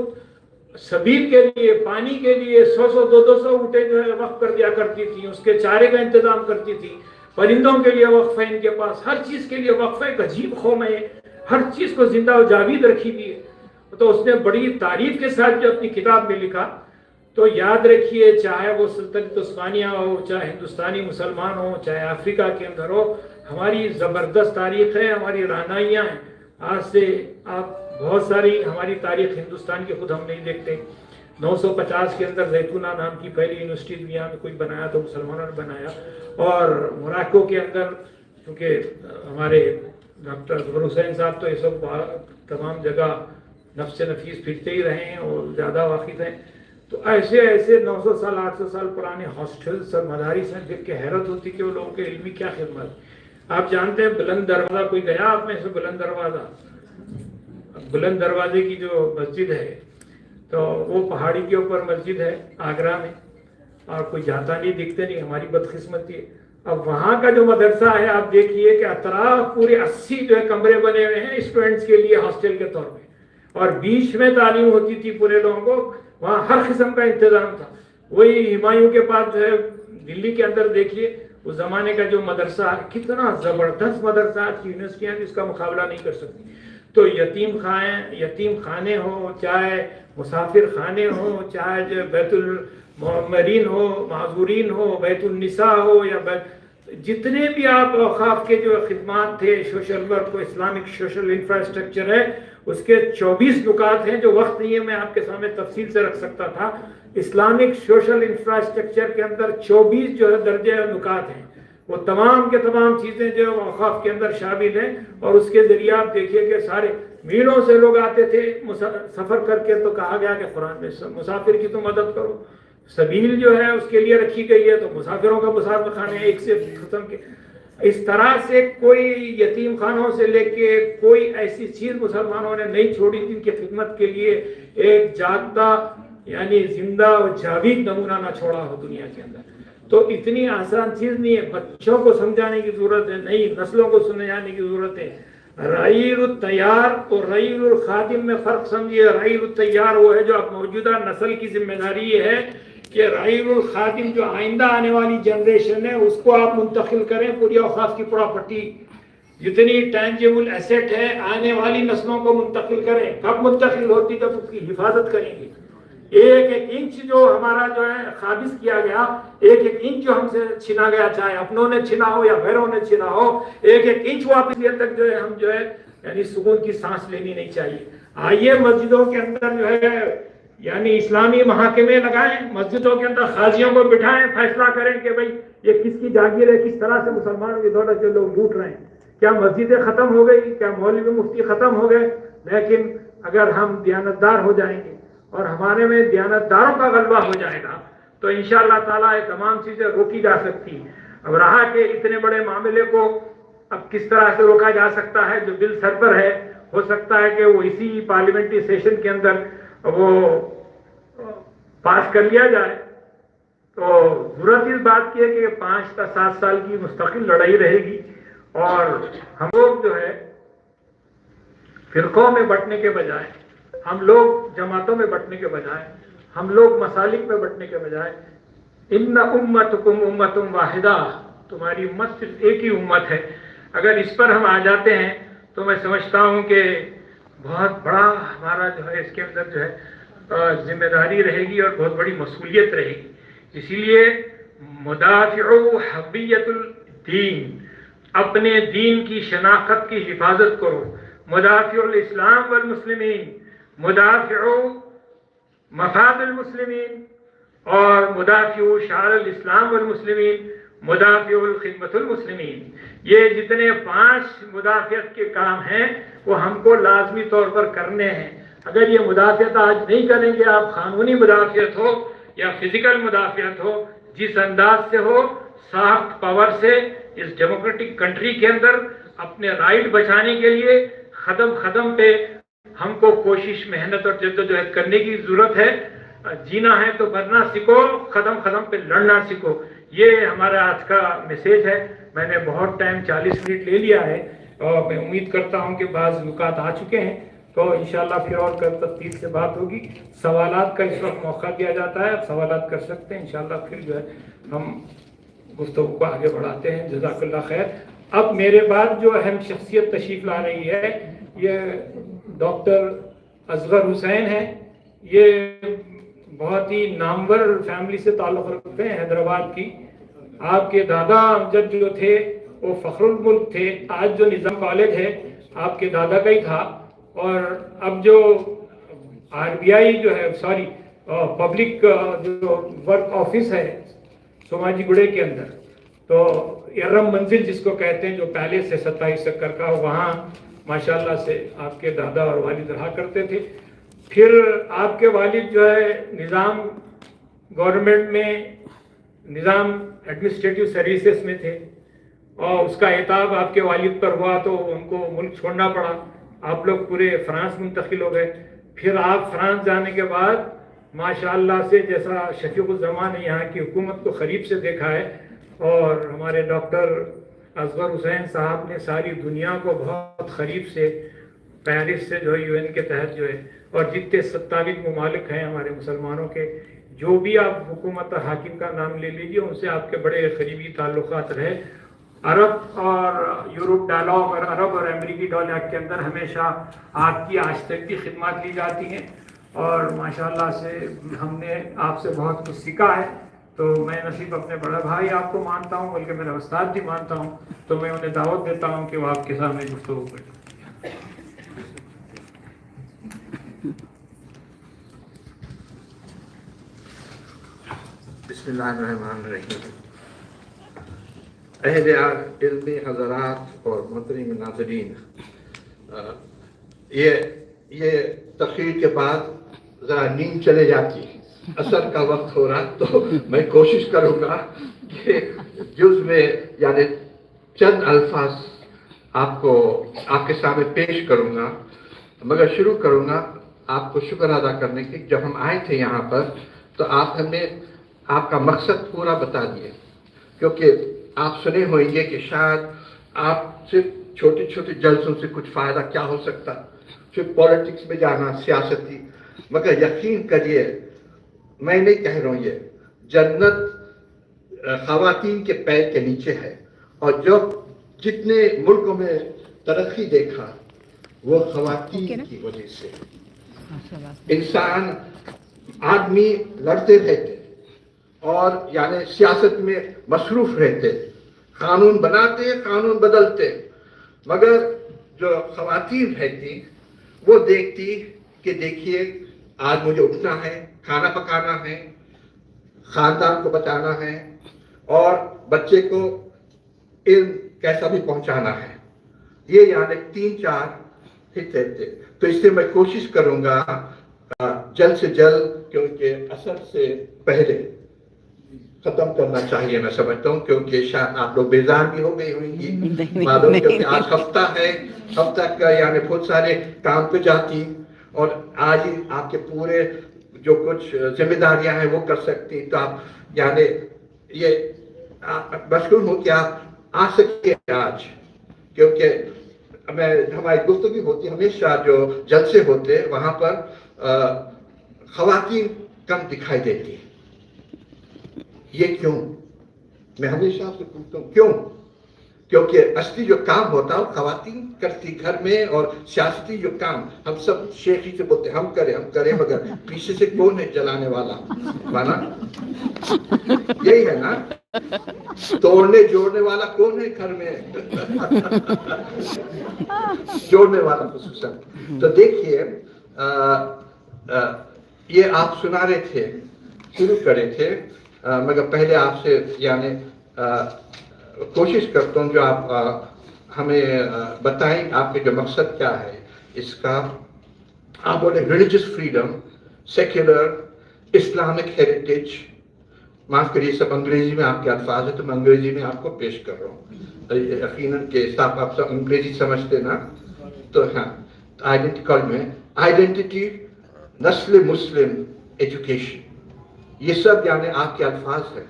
سبیل کے لیے، پانی کے لیے 100-200 اونٹیں جو ہے وقف کر دیا کرتی تھی. اس کے چارے کا انتظام کرتی تھی. پرندوں کے لیے وقف ہے ان کے پاس، ہر چیز کے لیے وقف ہے. ایک عجیب قوم ہے، ہر چیز کو زندہ و جاوید رکھی ہوئی ہے. تو اس نے بڑی تعریف کے ساتھ جو اپنی کتاب میں لکھا. تو یاد رکھیے، چاہے وہ سلطنت عثمانیہ ہو، چاہے ہندوستانی مسلمان ہو، چاہے افریقہ کے اندر ہو، ہماری زبردست تاریخ ہے، ہماری رہنائیاں ہیں. آج سے آپ بہت ساری ہماری تاریخ ہندوستان کی خود ہم نہیں دیکھتے. 950 کے اندر زیتونہ نام کی پہلی یونیورسٹی دنیا میں کوئی بنایا تو مسلمانوں نے بنایا. اور موراکو کے اندر چونکہ ہمارے ڈاکٹر ظفر حسین صاحب تو یہ سب تمام جگہ نفس نفیس پھرتے ہی رہے ہیں اور زیادہ واقف ہیں. تو ایسے 900 سال 800 سال پرانے ہاسٹلس اور مدارس ہیں دیکھ کے حیرت ہوتی کہ وہ لوگوں کے علمی کیا خدمت. آپ جانتے ہیں بلند دروازہ، کوئی گیا آپ میں سے بلند دروازہ؟ بلند دروازے کی جو مسجد ہے تو وہ پہاڑی کے اوپر مسجد ہے آگرہ میں، اور کوئی جاتا نہیں، دکھتے نہیں. ہماری بدقسمتی ہے. اب وہاں کا جو مدرسہ ہے آپ دیکھیے کہ اطراف پورے 80 جو ہے کمرے بنے ہوئے ہیں اسٹوڈنٹس کے لیے ہاسٹل کے طور پہ، اور بیچ میں تعلیم ہوتی تھی پورے لوگوں کو. وہاں ہر قسم کا انتظام تھا. وہی ہمایوں کے پاس جو ہے دلی کے اندر دیکھیے اس زمانے کا جو مدرسہ، کتنا زبردست مدرسہ کی یونیورسٹیاں جس کا مقابلہ نہیں کر سکتی. تو یتیم خانے ہو، چاہے مسافر خانے ہو، چاہے جو بیت المعمرین ہو، معذورین ہو، بیت النساء ہو، یا جتنے بھی آپ اوقاف کے جو خدمات تھے، سوشل ورک و اسلامک سوشل انفراسٹرکچر ہے، اس کے 24 نکات ہیں جو وقت نہیں ہے میں آپ کے سامنے تفصیل سے رکھ سکتا تھا۔ اسلامک سوشل انفراسٹرکچر کے اندر 24 جو ہے درجے نکات ہیں، وہ تمام کے تمام چیزیں جو اوقاف کے اندر شامل ہیں، اور اس کے ذریعے آپ دیکھیے کہ سارے میلوں سے لوگ آتے تھے سفر کر کے، تو کہا گیا کہ قرآن میں مسافر کی تو مدد کرو، سبیل جو ہے اس کے لیے رکھی گئی ہے، تو مسافروں کا مسافر خانے ایک سے ختم کے، اس طرح سے کوئی یتیم خانوں سے لے کے کوئی ایسی چیز مسلمانوں نے نہیں چھوڑی جن کی خدمت کے لیے ایک جاگتا یعنی زندہ اور جاوید نمونہ نہ چھوڑا ہو دنیا کے اندر۔ تو اتنی آسان چیز نہیں ہے، بچوں کو سمجھانے کی ضرورت ہے، نئی نسلوں کو سمجھانے کی ضرورت ہے۔ رعیل التیار اور رعیل الخادم میں فرق سمجھیے۔ رعیل التیار وہ ہے جو اب موجودہ نسل کی ذمہ داری ہے کہ رعیل الخادم جو آئندہ آنے والی جنریشن ہے اس کو آپ منتقل کریں پوری اوقاف کی پراپرٹی، جتنی ٹینجیبل ایسٹ ہے آنے والی نسلوں کو منتقل کریں۔ کب منتقل ہوتی جب اس کی حفاظت کریں گے۔ ایک ایک انچ جو ہمارا جو ہے قابض کیا گیا، ایک ایک انچ جو ہم سے چھینا گیا، چاہے اپنوں نے چھینا ہو یا غیروں نے چھینا ہو، ایک ایک انچ واپس یہ تک جو ہے ہم جو ہے یعنی سکون کی سانس لینی نہیں چاہیے۔ آئیے مسجدوں کے اندر جو ہے یعنی اسلامی محاکمے لگائیں، مسجدوں کے اندر قاضیوں کو بٹھائیں، فیصلہ کریں کہ بھئی یہ کس کی جاگیر ہے، کس طرح سے مسلمانوں کی دولت جو لوگ لوٹ رہے ہیں۔ کیا مسجدیں ختم ہو گئی، کیا مولوی مفتی ختم ہو گئے؟ لیکن اگر ہم دیانتدار ہو جائیں گے اور ہمارے میں دیانتداروں کا غلبہ ہو جائے گا تو انشاءاللہ تعالیٰ یہ تمام چیزیں روکی جا سکتی ہیں۔ اب رہا کہ اتنے بڑے معاملے کو اب کس طرح سے روکا جا سکتا ہے، جو بل سر پر ہے، ہو سکتا ہے کہ وہ اسی پارلیمنٹری سیشن کے اندر وہ پاس کر لیا جائے۔ تو ضرورت اس بات کی ہے کہ 5 تا 7 سال کی مستقل لڑائی رہے گی، اور ہم لوگ جو ہے فرقوں میں بٹنے کے بجائے، ہم لوگ جماعتوں میں بٹنے کے بجائے، ہم لوگ مسالک میں بٹنے کے بجائے، ان امتکم امت واحدہ، تمہاری امت صرف ایک ہی امت ہے، اگر اس پر ہم آ جاتے ہیں تو میں سمجھتا ہوں کہ بہت بڑا ہمارا جو ہے اس کے اندر جو ہے ذمہ داری رہے گی اور بہت بڑی مسئولیت رہے گی۔ اسی لیے مدافع حقیت الدین، اپنے دین کی شناخت کی حفاظت کرو۔ مدافع الاسلام والمسلمین، مدافع مفاد المسلمین، اور مدافع شعار الاسلام والمسلمین، مدافع الخدمت المسلمین۔ یہ جتنے 5 مدافعت کے کام ہیں وہ ہم کو لازمی طور پر کرنے ہیں۔ اگر یہ مدافعت آج نہیں کریں گے، آپ قانونی مدافعت ہو یا فزیکل مدافعت ہو، جس انداز سے ہو، سافٹ پاور سے اس ڈیموکریٹک کنٹری کے اندر اپنے رائٹ بچانے کے لیے قدم قدم پہ ہم کو کوشش، محنت اور جدوجہد کرنے کی ضرورت ہے۔ جینا ہے تو مرنا سیکھو، قدم قدم پہ لڑنا سیکھو۔ یہ ہمارا آج کا میسیج ہے۔ میں نے بہت ٹائم 40 منٹ لے لیا ہے، اور میں امید کرتا ہوں کہ بعض نکات آ چکے ہیں، تو انشاءاللہ پھر اور تفصیل سے بات ہوگی۔ سوالات کا اس وقت موقع دیا جاتا ہے، آپ سوالات کر سکتے ہیں، انشاءاللہ پھر جو ہے ہم گفتگو کو آگے بڑھاتے ہیں۔ جزاک اللہ خیر۔ اب میرے بعد جو اہم شخصیت تشریف لا رہی ہے یہ ڈاکٹر اصغر حسین ہے۔ یہ بہت ہی نامور فیملی سے تعلق رکھتے ہیں، حیدرآباد کی۔ آپ کے دادا امجد جو تھے وہ فخر الملک تھے۔ آج جو نظام کالج ہے آپ کے دادا کا ہی تھا، اور اب جو RBI جو ہے پبلک جو ورک آفس ہے سوماجی گڑے کے اندر، تو ارم منزل جس کو کہتے ہیں، جو پہلے سے 27 ایکڑ کا، وہاں ماشاءاللہ سے آپ کے دادا اور والد رہا کرتے تھے۔ پھر آپ کے والد جو ہے نظام گورنمنٹ میں نظام ایڈمنسٹریٹو سروسز میں تھے، اور اس کا عتاب آپ کے والد پر ہوا تو ان کو ملک چھوڑنا پڑا۔ آپ لوگ پورے فرانس منتقل ہو گئے۔ پھر آپ فرانس جانے کے بعد ماشاءاللہ سے جیسا شفیق الزمان نے یہاں کی حکومت کو قریب سے دیکھا ہے، اور ہمارے ڈاکٹر اصغر حسین صاحب نے ساری دنیا کو بہت قریب سے پیرس سے جو ہے UN کے تحت جو ہے، اور جتنے 27 ممالک ہیں ہمارے مسلمانوں کے، جو بھی آپ حکومت اور حاکم کا نام لے لیجیے، ان سے آپ کے بڑے قریبی تعلقات رہے۔ عرب اور یورپ ڈائلاگ اور عرب اور امریکی ڈائلاگ کے اندر ہمیشہ آپ کی آج تک کی خدمات لی جاتی ہیں، اور ماشاءاللہ سے ہم نے آپ سے بہت کچھ سیکھا ہے۔ تو میں نصیب اپنے بڑا بھائی آپ کو مانتا ہوں، بلکہ میرا استاد بھی مانتا ہوں، تو میں انہیں دعوت دیتا ہوں کہ وہ آپ کے سامنے گفتگو کریں. بسم اللہ الرحمن الرحیم. اہل علم حضرات اور محترم ناظرین، یہ تقریر کے بعد ذرا نیند چلے جاتی، عصر کا وقت ہو رہا، تو میں کوشش کروں گا کہ جز میں یعنی چند الفاظ آپ کے سامنے پیش کروں گا. مگر شروع کروں گا آپ کو شکر ادا کرنے کی. جب ہم آئے تھے یہاں پر تو آپ ہمیں آپ کا مقصد پورا بتا دیے، کیونکہ آپ سنے ہوئیں گے کہ شاید آپ صرف چھوٹے چھوٹے جلسوں سے کچھ فائدہ کیا ہو سکتا، صرف پولیٹکس میں جانا، سیاستی. مگر یقین کریے، میں نہیں کہہ رہا ہوں، یہ جنت خواتین کے پیر کے نیچے ہے. اور جتنے ملکوں میں ترقی دیکھا وہ خواتین کی وجہ سے. انسان آدمی لڑتے رہتے اور یعنی سیاست میں مصروف رہتے، قانون بناتے، قانون بدلتے، مگر جو خواتین رہتی وہ دیکھتی کہ دیکھیے آج مجھے اٹھنا ہے، کھانا پکانا ہے، خاندان کو بچانا ہے اور بچے کو علم کیسا بھی پہنچانا ہے. یہ یعنی 3-4 حصے تھے. تو اس سے میں کوشش کروں گا جلد سے جلد، کیونکہ اثر سے پہلے ختم کرنا چاہیے میں سمجھتا ہوں، کیونکہ شاید آپ لوگ بیزار بھی ہو گئی ہوئیں گی معلوم، کیونکہ آج ہفتہ ہے، ہفتہ کا یعنی بہت سارے کام پہ جاتی اور آج ہی آپ کے پورے جو کچھ ذمہ داریاں ہیں وہ کر سکتی. تو آپ یعنی یہ مشکور ہوں کہ آپ آ سکتے آج، کیونکہ ہماری گفتگو ہوتی ہمیشہ جو جلسے ہوتے وہاں پر خواتین کم دکھائی دیتی. یہ کیوں؟ میں ہمیشہ آپ سے پوچھتا ہوں کیوں؟ کیونکہ اصلی جو کام ہوتا ہے وہ خواتین کرتی گھر میں، اور سیاستی جو کام ہم سب شیخی سے بولتے ہم کریں مگر پیچھے سے کون ہے جلانے والا مانا؟ یہی ہے نا، توڑنے جوڑنے والا کون ہے گھر میں؟ جوڑنے والا خصوصاً. تو دیکھیے یہ آپ سنا رہے تھے، شروع کرے تھے، مگر پہلے آپ سے یعنی کوشش کرتا ہوں جو آپ ہمیں بتائیں آپ کے جو مقصد کیا ہے اس کا. آپ بولے religious freedom, secular, Islamic heritage. معاف کریے سب انگریزی میں آپ کے الفاظ ہیں تو میں انگریزی میں آپ کو پیش کر رہا ہوں. یقیناً کہ آپ سب انگریزی سمجھتے نا، تو ہاں آئیڈینٹی، نسل مسلم، ایجوکیشن، یہ سب یعنی آپ کے الفاظ ہیں.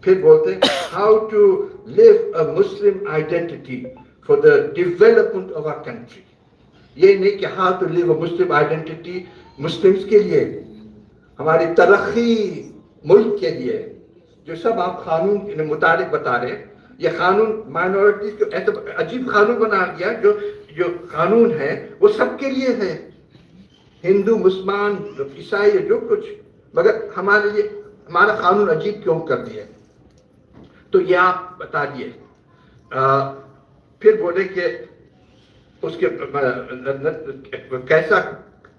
پھر بولتے ہیں how to live a Muslim identity for the development of our country. یہ نہیں کہ how to live a Muslim identity Muslims کے لیے، ہماری ترقی ملک کے لیے. جو سب آپ قانون کے متعلق بتا رہے، یہ قانون مائنورٹیز کو عجیب قانون بنا دیا. جو قانون ہے وہ سب کے لیے ہے، ہندو، مسلمان، عیسائی، جو کچھ، مگر ہمارے لیے ہمارا قانون عجیب کیوں کر دیا؟ تو یہ آپ بتا دیے. پھر بولے کہ اس کے کیسا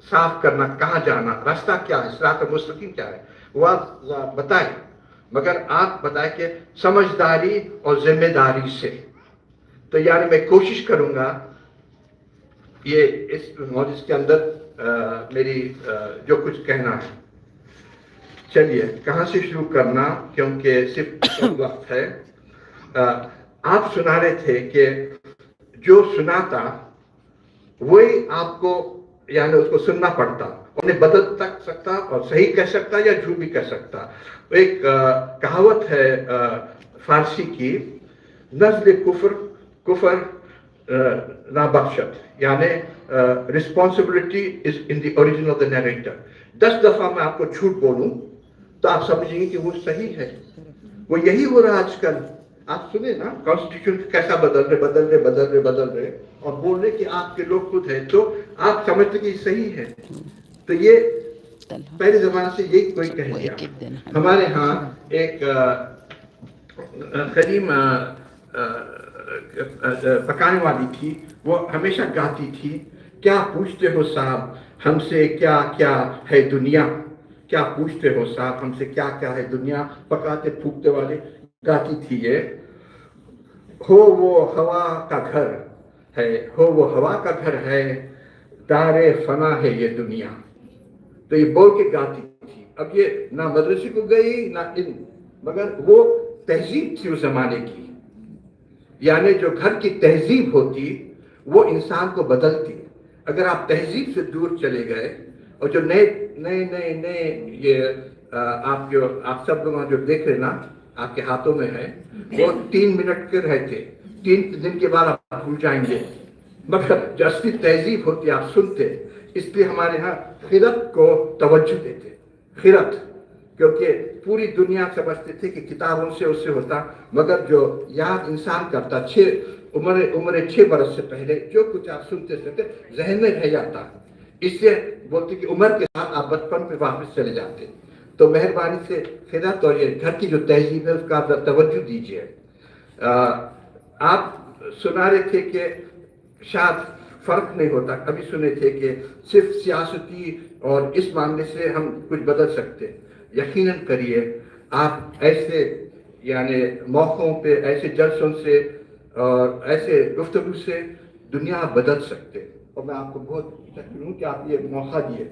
صاف کرنا، کہاں جانا، راستہ کیا ہے، صراط مستقیم کیا ہے وہ آپ بتائیں. مگر آپ بتائیں کہ سمجھداری اور ذمہ داری سے. تو یعنی میں کوشش کروں گا یہ اس موضوع کے اندر میری جو کچھ کہنا ہے. چلیے کہاں سے شروع کرنا، کیونکہ صرف وقت ہے. آپ سنا رہے تھے کہ جو سناتا وہی آپ کو یعنی اس کو سننا پڑتا، انہیں بدل سکتا اور صحیح کہہ سکتا یا جھوٹ بھی کہہ سکتا. ایک کہاوت ہے فارسی کی، نزل کفر لا بخشت، یعنی responsibility is in the origin of the narrator. 10 دفعہ میں آپ کو جھوٹ بولوں تو آپ سمجھیں گے کہ وہ صحیح ہے. وہ یہی ہو رہا آج کل. آپ سنیں نا کانسٹیٹیوشن کیسا بدل رہے اور بول رہے کہ آپ کے لوگ خود ہیں، تو آپ سمجھتے کہ یہ صحیح ہے. تو یہ پہلے زمانے سے یہی کوئی کہہ دیا. ہمارے ہاں ایک قدیم پکانے والی تھی, وہ ہمیشہ گاتی تھی, کیا پوچھتے ہو صاحب ہم سے کیا کیا ہے دنیا, کیا پوچھتے ہو صاحب ہم سے کیا کیا ہے دنیا, پکاتے پھوکتے والے گاتی تھی یہ. ہو وہ ہوا کا گھر ہے, ہو وہ ہوا کا گھر ہے, دار فنا ہے یہ دنیا. تو یہ بول کے گاتی تھی. اب یہ نہ مدرسے کو گئی نہ علم, مگر وہ تہذیب تھی اس زمانے کی. یعنی جو گھر کی تہذیب ہوتی وہ انسان کو بدلتی. اگر آپ تہذیب سے دور چلے گئے اور جو نئے نئے نئے نئے یہ آپ سب لوگ جو دیکھ رہے نا آپ کے ہاتھوں میں ہے, وہ 3 منٹ کے رہتے, 3 دن کے بعد آپ بھول جائیں گے. مگر جو اصلی تہذیب ہوتی آپ سنتے. اس لیے ہمارے ہاں خرت کو توجہ دیتے. خرت, کیونکہ پوری دنیا سمجھتے تھے کہ کتابوں سے اس سے ہوتا, مگر جو یاد انسان کرتا عمر 6 برس سے پہلے جو کچھ آپ سنتے ذہن میں رہ جاتا. اس سے بولتے کہ عمر کے ساتھ آپ بچپن پہ واپس چلے جاتے. تو مہربانی سے خدمت اور یہ گھر کی جو تہذیب ہے اس کا آپ توجہ دیجیے. آپ سنا رہے تھے کہ شاید فرق نہیں ہوتا, کبھی سنے تھے کہ صرف سیاستی اور اس معاملے سے ہم کچھ بدل سکتے. یقیناً کریے, آپ ایسے یعنی موقعوں پہ ایسے جلسوں سے اور ایسے گفتگو سے دنیا بدل سکتے. اور میں آپ کو بہت شکر ہوں کہ آپ یہ موقع دیے.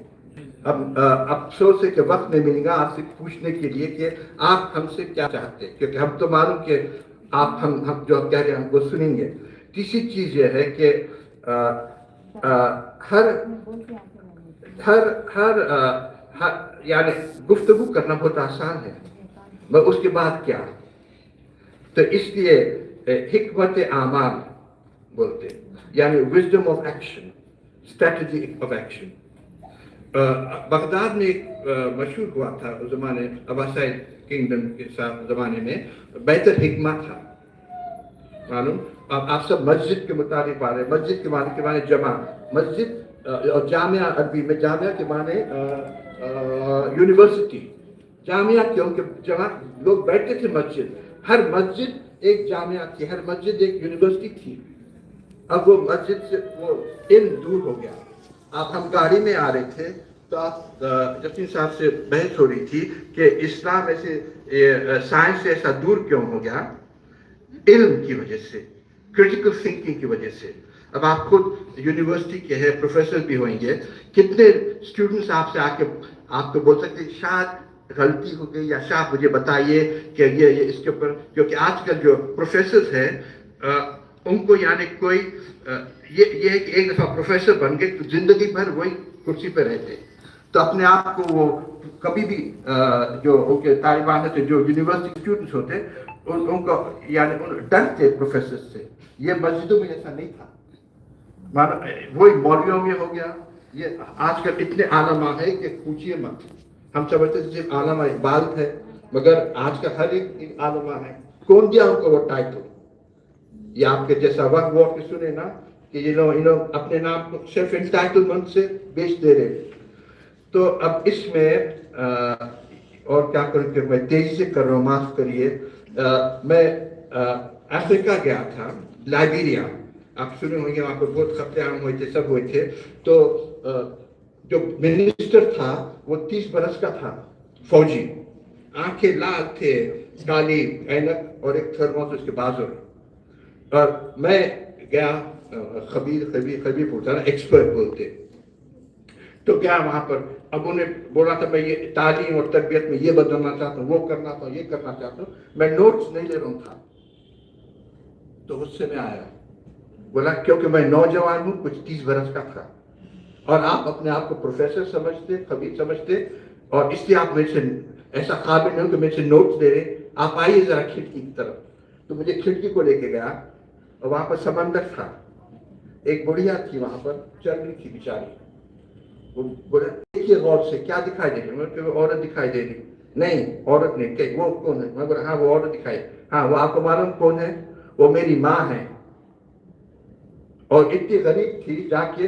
اب افسوس ہے کہ وقت نہیں ملے گا آپ سے پوچھنے کے لیے کہ آپ ہم سے کیا چاہتے ہیں, کیونکہ ہم تو معلوم کہ آپ ہم جو کہہ رہے ہیں ہم کو سنیں گے. تیسری چیز یہ ہے کہ ہر یعنی گفتگو کرنا بہت آسان ہے, مگر اس کے بعد کیا. تو اس لیے حکمت اعمال بولتے, یعنی wisdom of action, strategy of action. Baghdad میں ایک مشہور ہوا تھا اس زمانے عباسائد کنگڈم کے ساتھ زمانے میں بیت الحکمہ تھا, معلوم. آپ سب مسجد کے متعلق پا رہے ہیں. مسجد کے معنی جمع, مسجد اور جامعہ عربی میں جامعہ کے معنی یونیورسٹی. جامعہ کیونکہ جہاں لوگ بیٹھتے تھے مسجد, ہر مسجد ایک جامعہ تھی, ہر مسجد ایک یونیورسٹی تھی. اب وہ مسجد سے وہ علم دور ہو گیا. آپ ہم گاڑی میں آ رہے تھے تو آپ جفین صاحب سے بحث ہو رہی تھی کہ اسلام ایسے سائنس سے ایسا دور کیوں ہو گیا. علم کی وجہ سے, کریٹیکل تھنکنگ کی وجہ سے. اب آپ خود یونیورسٹی کے ہیں, پروفیسر بھی ہوئیں گے, کتنے اسٹوڈنٹس آپ سے آ کے آپ کو بول سکتے شاید غلطی ہو گئی یا شاید مجھے بتائیے کہ یہ اس کے اوپر, کیونکہ آج کل جو پروفیسرز ہیں ان کو یعنی کوئی یہ ہے کہ ایک دفعہ پروفیسر بن گئے تو زندگی بھر وہی کرسی پہ رہتے. تو اپنے آپ کو وہ کبھی بھی جو طالبان تھے جو یونیورسٹی اسٹوڈنٹس ہوتے ان کو یعنی ڈرتے پروفیسر سے. یہ مسجدوں میں ایسا نہیں تھا, وہی مولویوں میں ہو گیا. یہ آج کل اتنے علماء ہے کہ پوچھیے مت. ہم سمجھتے تھے صرف علامہ اقبال ہے, مگر آج کا ہر ایک علماء ہے. کون دیا ان کو وہ ٹائٹل؟ یہ آپ کے جیسا وقت وقت کے سنے نا کہ یہ لوگ اپنے نام کو صرف انٹائٹلمنٹ سے بیچ دے رہے. تو اب اس میں اور کیا کروں کہ میں تیزی سے کر رہا ہوں, معاف کریے. میں افریقہ گیا تھا, لائبیریا. آپ سنے ہوں گے وہاں پر بہت قتل عام ہوئے تھے, سب ہوئے تھے. تو جو منسٹر تھا وہ 30 برس کا تھا, فوجی, آنکھیں لال تھے, کالی اینک اور ایک تھرموس اس کے بازو. اور میں گیا, خبیر ہوتا نا, ایکسپرٹ بولتے. تو کیا وہاں پر اب انہیں بولا تھا میں یہ تعلیم اور تربیت میں یہ بدلنا چاہتا ہوں, وہ کرنا تھا, یہ کرنا چاہتا ہوں. میں نوٹس نہیں لے رہا تھا. تو غصے میں آیا, بولا کیونکہ میں نوجوان ہوں, کچھ 30 برس کا تھا, اور آپ اپنے آپ کو پروفیسر سمجھتے, خبیر سمجھتے, اور اس لیے آپ میرے سے ایسا قابل نہیں ہو کہ میرے سے نوٹس دے رہے. آپ آئیے ذرا کھڑکی کی طرف. تو مجھے کھڑکی کو لے کے گیا اور وہاں پر سمندر تھا. ایک بڑھیا تھی وہاں پر, چل رہی تھی بیچاری. وہ بولا دیکھیے غور سے کیا دکھائی دے رہی. میں وہ عورت دکھائی دے رہی. نہیں عورت نہیں, کہ وہ کون ہے؟ میں بولا ہاں وہ عورت دکھائی. ہاں وہ آپ کو معلوم کون ہے؟ وہ میری ماں ہے. اور اتنی غریب تھی, جا کے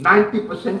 90%